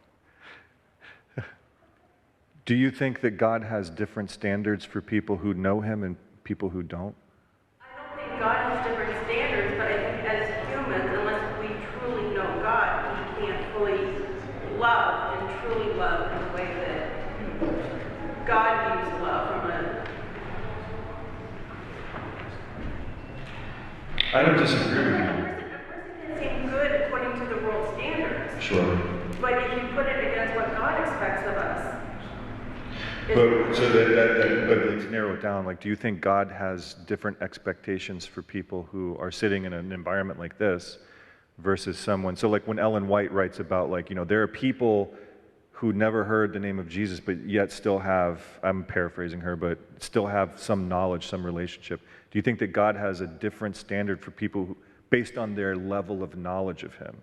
Do you think that God has different standards for people who know him and people who don't? I don't think God has different standards, but I think as humans, unless we truly know God, we can't fully love and truly love in the way that God views love from a... I don't disagree with you. A person can seem good according to the world standards. Sure. But if you put it against what God expects of us, But let's narrow it down. Like, do you think God has different expectations for people who are sitting in an environment like this versus someone? So like when Ellen White writes about, like, you know, there are people who never heard the name of Jesus but yet still have, I'm paraphrasing her, but still have some knowledge, some relationship. Do you think that God has a different standard for people who, based on their level of knowledge of him?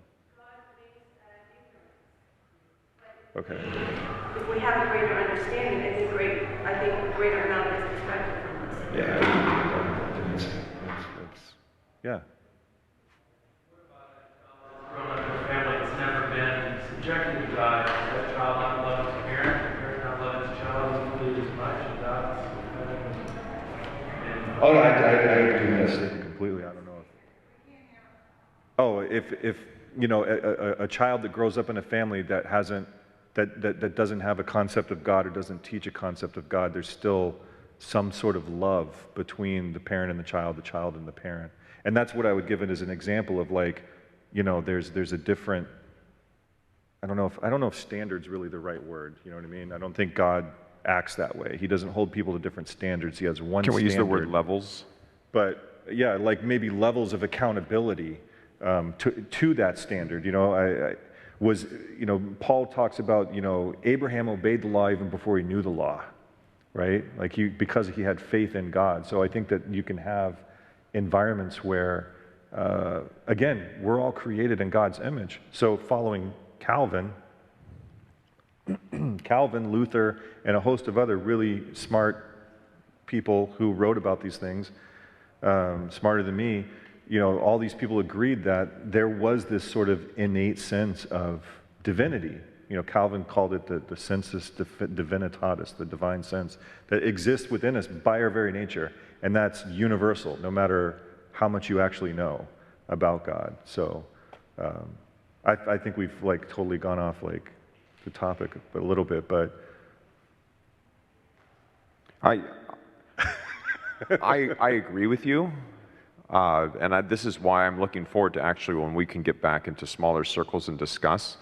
Okay. if we have a greater understanding, I think greater I think, a greater amount is expected from us. Yeah. Yeah. Grown up in a family that's never been subjected to God. Does that child not love his parent? The parent not love his child equally as much? And God's Oh, no, I agree with that statement completely. I don't know if you know, a child that grows up in a family that doesn't have a concept of God or doesn't teach a concept of God, there's still some sort of love between the parent and the child and the parent. And that's what I would give it as an example of, like, you know, there's a different, I don't know if standard's really the right word, you know what I mean? I don't think God acts that way. He doesn't hold people to different standards. He has one standard. Can we use the word levels? But yeah, like maybe levels of accountability to that standard. You know, you know, Paul talks about, you know, Abraham obeyed the law even before he knew the law, right? Like because he had faith in God. So I think that you can have environments where, again, we're all created in God's image. So following Calvin, Luther, and a host of other really smart people who wrote about these things, smarter than me, you know, all these people agreed that there was this sort of innate sense of divinity. You know, Calvin called it the sensus divinitatis, the divine sense that exists within us by our very nature, and that's universal, no matter how much you actually know about God. So I think we've like totally gone off like the topic a little bit, but I agree with you, and this is why I'm looking forward to actually when we can get back into smaller circles and discuss.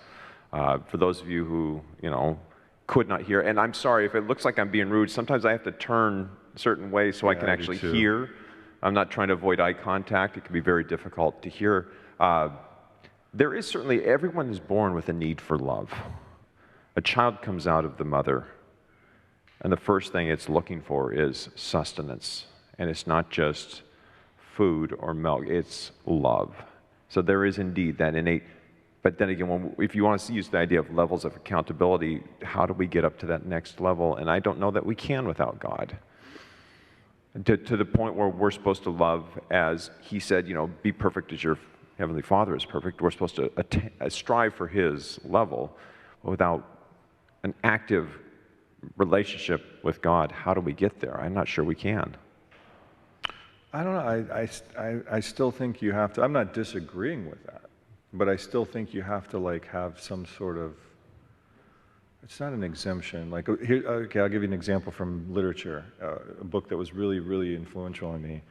For those of you who, you know, could not hear, and I'm sorry if it looks like I'm being rude, sometimes I have to turn a certain way so I can actually hear. I'm not trying to avoid eye contact. It can be very difficult to hear. There is certainly, everyone is born with a need for love. A child comes out of the mother, and the first thing it's looking for is sustenance. And it's not just food or milk, it's love. So there is indeed that innate. But then again, if you want to use the idea of levels of accountability, how do we get up to that next level? And I don't know that we can without God. To the point where we're supposed to love, as he said, you know, be perfect as your Heavenly Father is perfect. We're supposed to strive for his level. Without an active relationship with God, how do we get there? I'm not sure we can. I don't know. I still think you have to. I'm not disagreeing with that, but I still think you have to like have some sort of. It's not an exemption. Like here, okay, I'll give you an example from literature, a book that was really, really influential on me,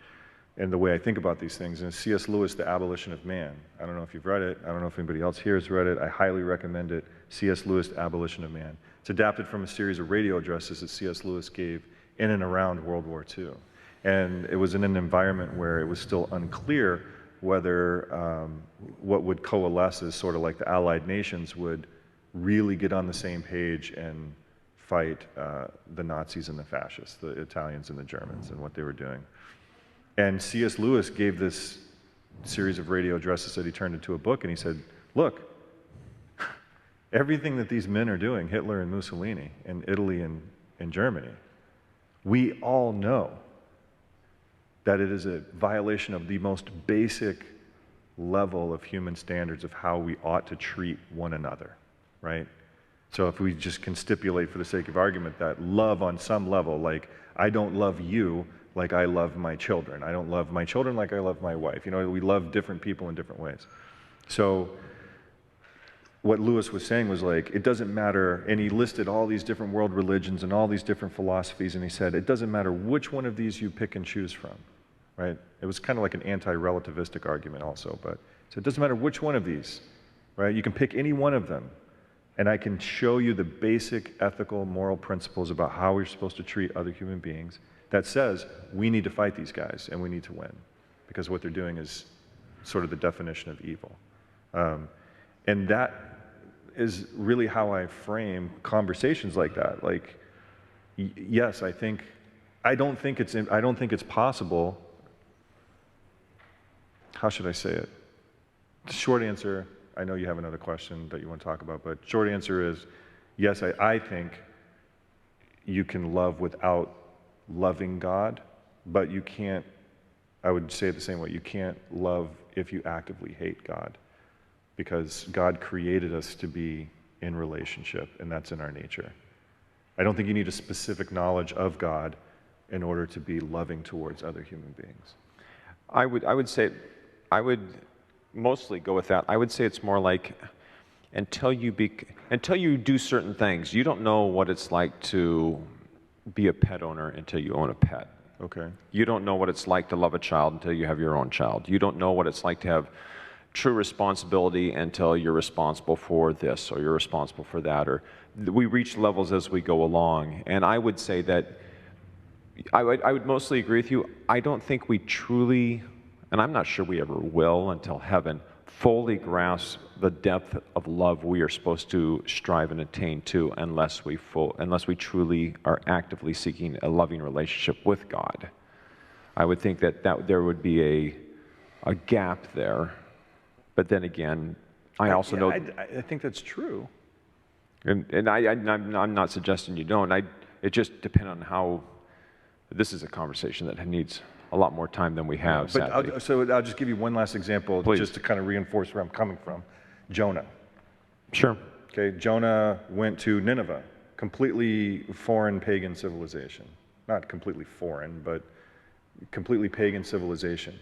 and the way I think about these things. And C.S. Lewis, The Abolition of Man. I don't know if you've read it. I don't know if anybody else here has read it. I highly recommend it. C.S. Lewis, The Abolition of Man. It's adapted from a series of radio addresses that C.S. Lewis gave in and around World War II. And it was in an environment where it was still unclear whether what would coalesce as sort of like the Allied nations would really get on the same page and fight the Nazis and the fascists, the Italians and the Germans, and what they were doing. And C.S. Lewis gave this series of radio addresses that he turned into a book, and he said, look, everything that these men are doing, Hitler and Mussolini, and Italy and Germany, we all know that it is a violation of the most basic level of human standards of how we ought to treat one another, right? So if we just can stipulate for the sake of argument that love on some level, like I don't love you like I love my children. I don't love my children like I love my wife. You know, we love different people in different ways. So what Lewis was saying was like, it doesn't matter, and he listed all these different world religions and all these different philosophies, and he said, it doesn't matter which one of these you pick and choose from, right? It was kind of like an anti-relativistic argument also, but so it doesn't matter which one of these, right? You can pick any one of them, and I can show you the basic ethical, moral principles about how we're supposed to treat other human beings that says we need to fight these guys and we need to win, because what they're doing is sort of the definition of evil. And that is really how I frame conversations like that. Like, yes, I don't think it's possible. How should I say it? Short answer, I know you have another question that you want to talk about, but short answer is, yes, I think you can love without loving God, but you can't, I would say it the same way, you can't love if you actively hate God, because God created us to be in relationship, and that's in our nature. I don't think you need a specific knowledge of God in order to be loving towards other human beings. I would mostly go with that. I would say it's more like until you do certain things, you don't know what it's like to be a pet owner until you own a pet. Okay. You don't know what it's like to love a child until you have your own child. You don't know what it's like to have true responsibility until you're responsible for this or you're responsible for that. Or we reach levels as we go along. And I would say that I would mostly agree with you. I don't think we truly, and I'm not sure we ever will until heaven, fully grasp the depth of love we are supposed to strive and attain to unless we truly are actively seeking a loving relationship with God. I would think that there would be a gap there. But then again, I also know... I think that's true. And I'm not suggesting you don't. It just depends on how... This is a conversation that needs a lot more time than we have, sadly. So I'll just give you one last example, Please. just to kind of reinforce where I'm coming from. Jonah. Sure. Okay, Jonah went to Nineveh, completely foreign pagan civilization. Not completely foreign, but completely pagan civilization.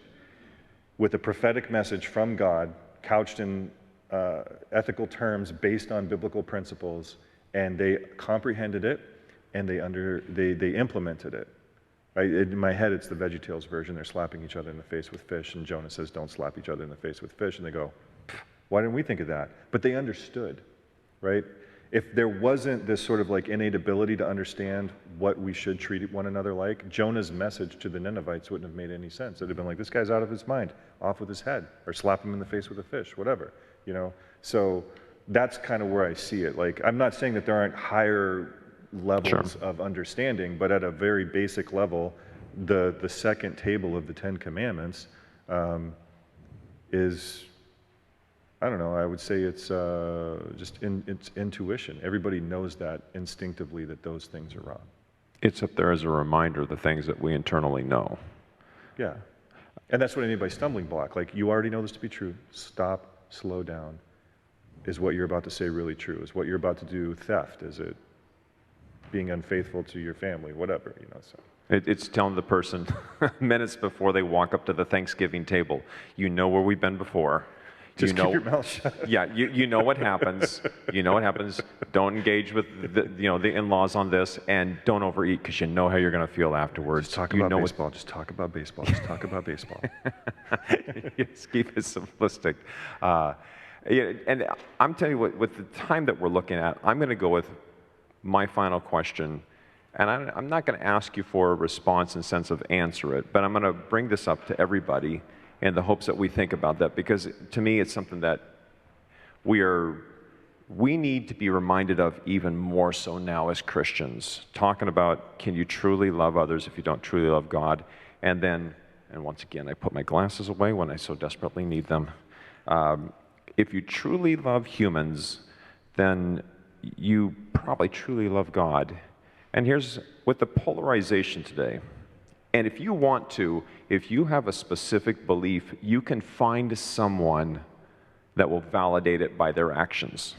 With a prophetic message from God, couched in ethical terms based on biblical principles, and they comprehended it, and they implemented it. Right? In my head, it's the VeggieTales version. They're slapping each other in the face with fish, and Jonah says, don't slap each other in the face with fish. And they go, why didn't we think of that? But they understood, right? If there wasn't this sort of like innate ability to understand what we should treat one another like, Jonah's message to the Ninevites wouldn't have made any sense. It'd have been like, this guy's out of his mind, off with his head, or slap him in the face with a fish, whatever, you know? So that's kind of where I see it. Like, I'm not saying that there aren't higher levels of understanding, but at a very basic level, the second table of the Ten Commandments is, I don't know, I would say it's it's intuition. Everybody knows that instinctively that those things are wrong. It's up there as a reminder of the things that we internally know. Yeah. And that's what I mean by stumbling block. Like, you already know this to be true. Stop, slow down. Is what you're about to say really true? Is what you're about to do theft? Is it being unfaithful to your family? Whatever, you know, so. It's telling the person minutes before they walk up to the Thanksgiving table, you know where we've been before. Just keep your mouth shut. Yeah, you know what happens. You know what happens. Don't engage with the in-laws on this, and don't overeat because you know how you're going to feel afterwards. Just talk about baseball. Just talk about baseball. Just talk about baseball. Yes, keep it simplistic. And I'm telling you what, with the time that we're looking at, I'm going to go with my final question. And I'm not going to ask you for a response in the sense of answer it, but I'm going to bring this up to everybody in the hopes that we think about that, because to me it's something that we need to be reminded of even more so now as Christians, talking about, can you truly love others if you don't truly love God? And once again, I put my glasses away when I so desperately need them. If you truly love humans, then you probably truly love God. And here's with the polarization today, and if you have a specific belief, you can find someone that will validate it by their actions.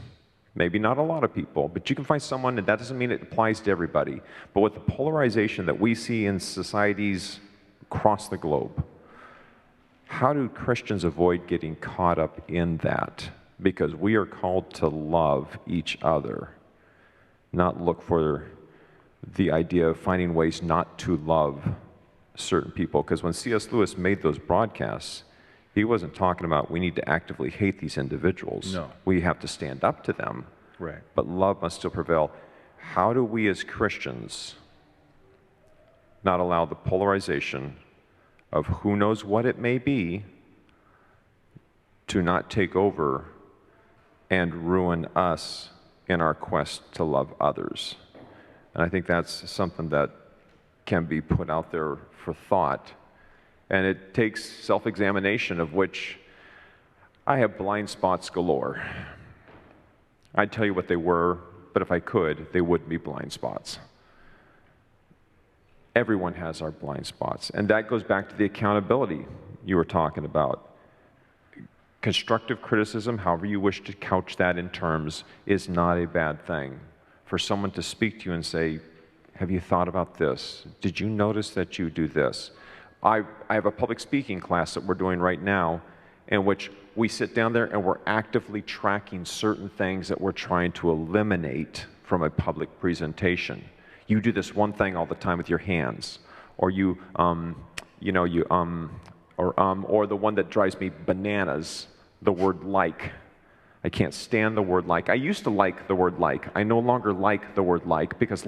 Maybe not a lot of people, but you can find someone, and that doesn't mean it applies to everybody. But with the polarization that we see in societies across the globe, how do Christians avoid getting caught up in that? Because we are called to love each other, not look for the idea of finding ways not to love certain people. Because when C.S. Lewis made those broadcasts, he wasn't talking about we need to actively hate these individuals. No. We have to stand up to them. Right. But love must still prevail. How do we as Christians not allow the polarization of who knows what it may be to not take over and ruin us in our quest to love others? And I think that's something that can be put out there for thought. And it takes self-examination, of which I have blind spots galore. I'd tell you what they were, but if I could, they wouldn't be blind spots. Everyone has our blind spots. And that goes back to the accountability you were talking about. Constructive criticism, however you wish to couch that in terms, is not a bad thing. For someone to speak to you and say, have you thought about this? Did you notice that you do this? I have a public speaking class that we're doing right now in which we sit down there and we're actively tracking certain things that we're trying to eliminate from a public presentation. You do this one thing all the time with your hands, or or the one that drives me bananas, the word like. I can't stand the word like. I used to like the word like. I no longer like the word like because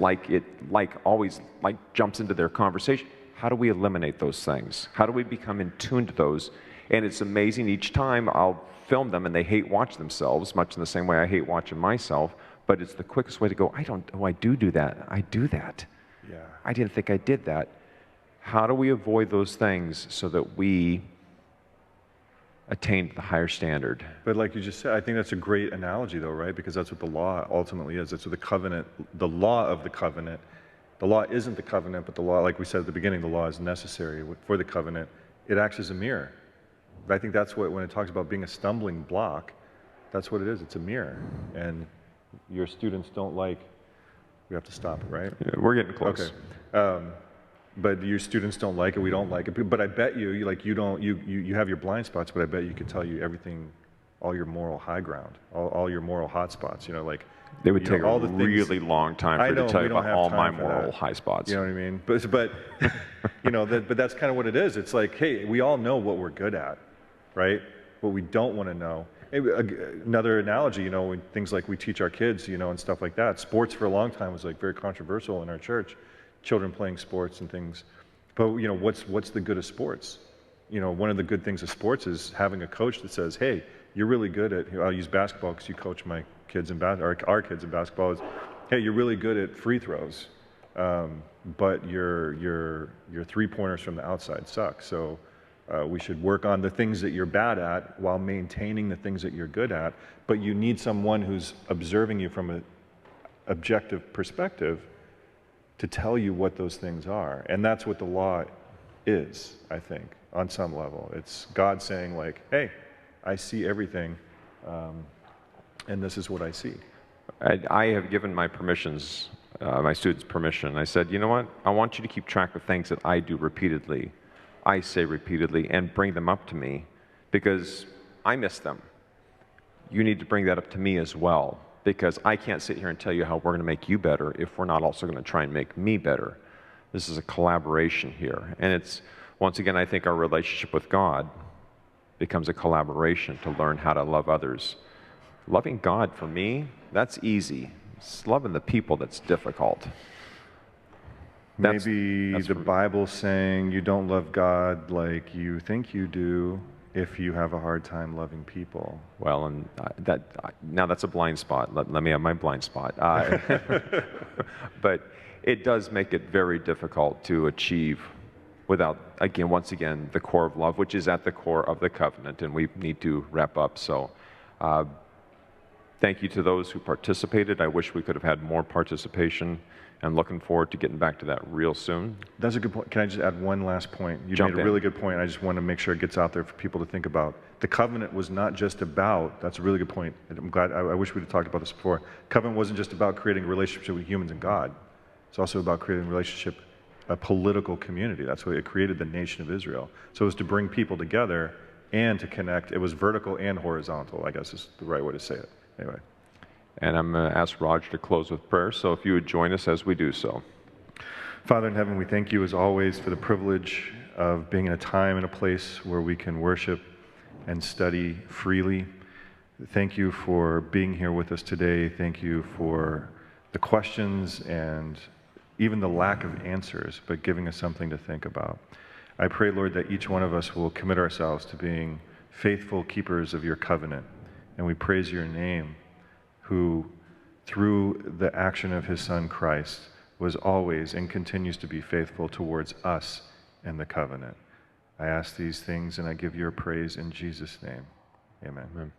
always jumps into their conversation. How do we eliminate those things? How do we become in tune to those? And it's amazing each time I'll film them and they hate watch themselves, much in the same way I hate watching myself, but it's the quickest way to go, I do that. I do that. Yeah. I didn't think I did that. How do we avoid those things so that we attain the higher standard? But like you just said, I think that's a great analogy though, right? Because that's what the law ultimately is. That's what the covenant, the law of the covenant. The law isn't the covenant, but the law, like we said at the beginning, the law is necessary for the covenant. It acts as a mirror. But I think that's what, when it talks about being a stumbling block, that's what it is. It's a mirror. And your students don't like, we have to stop it, right? Yeah, we're getting close. Okay. But your students don't like it, we don't like it. But I bet you have your blind spots, but I bet you could tell you everything, all your moral high ground, all your moral hot spots, They would take a really long time for you to tell you about all my moral high spots. You know what I mean? But but that's kind of what it is. It's like, hey, we all know what we're good at, right? What we don't want to know. Another analogy, when things like we teach our kids, and stuff like that. Sports for a long time was very controversial in our church. Children playing sports and things. But what's the good of sports? One of the good things of sports is having a coach that says, hey, you're really good at, I'll use basketball because you coach my kids in our kids in basketball, is, hey, you're really good at free throws, but your three-pointers from the outside suck. So we should work on the things that you're bad at while maintaining the things that you're good at, but you need someone who's observing you from an objective perspective to tell you what those things are. And that's what the law is, I think, on some level. It's God saying hey, I see everything, and this is what I see. I have given my students permission. I said, you know what? I want you to keep track of things that I do repeatedly, I say repeatedly, and bring them up to me because I miss them. You need to bring that up to me as well, because I can't sit here and tell you how we're going to make you better if we're not also going to try and make me better. This is a collaboration here. And it's, once again, I think our relationship with God becomes a collaboration to learn how to love others. Loving God, for me, that's easy. It's loving the people that's difficult. Maybe the Bible's saying you don't love God like you think you do if you have a hard time loving people. Well, and now that's a blind spot. Let me have my blind spot. But it does make it very difficult to achieve without, once again, the core of love, which is at the core of the covenant, and we need to wrap up. So thank you to those who participated. I wish we could have had more participation, and looking forward to getting back to that real soon. That's a good point. Can I just add one last point? You made a really good point. I just want to make sure it gets out there for people to think about. The covenant was not just about, that's a really good point. I'm glad, I wish we'd have talked about this before. Covenant wasn't just about creating a relationship with humans and God. It's also about creating a relationship, a political community. That's why it created the nation of Israel. So it was to bring people together and to connect. It was vertical and horizontal, I guess is the right way to say it. Anyway. And I'm going to ask Roger to close with prayer, so if you would join us as we do so. Father in heaven, we thank you as always for the privilege of being in a time and a place where we can worship and study freely. Thank you for being here with us today. Thank you for the questions and even the lack of answers, but giving us something to think about. I pray, Lord, that each one of us will commit ourselves to being faithful keepers of your covenant, and we praise your name, who, through the action of his Son Christ, was always and continues to be faithful towards us and the covenant. I ask these things and I give your praise in Jesus' name. Amen. Amen.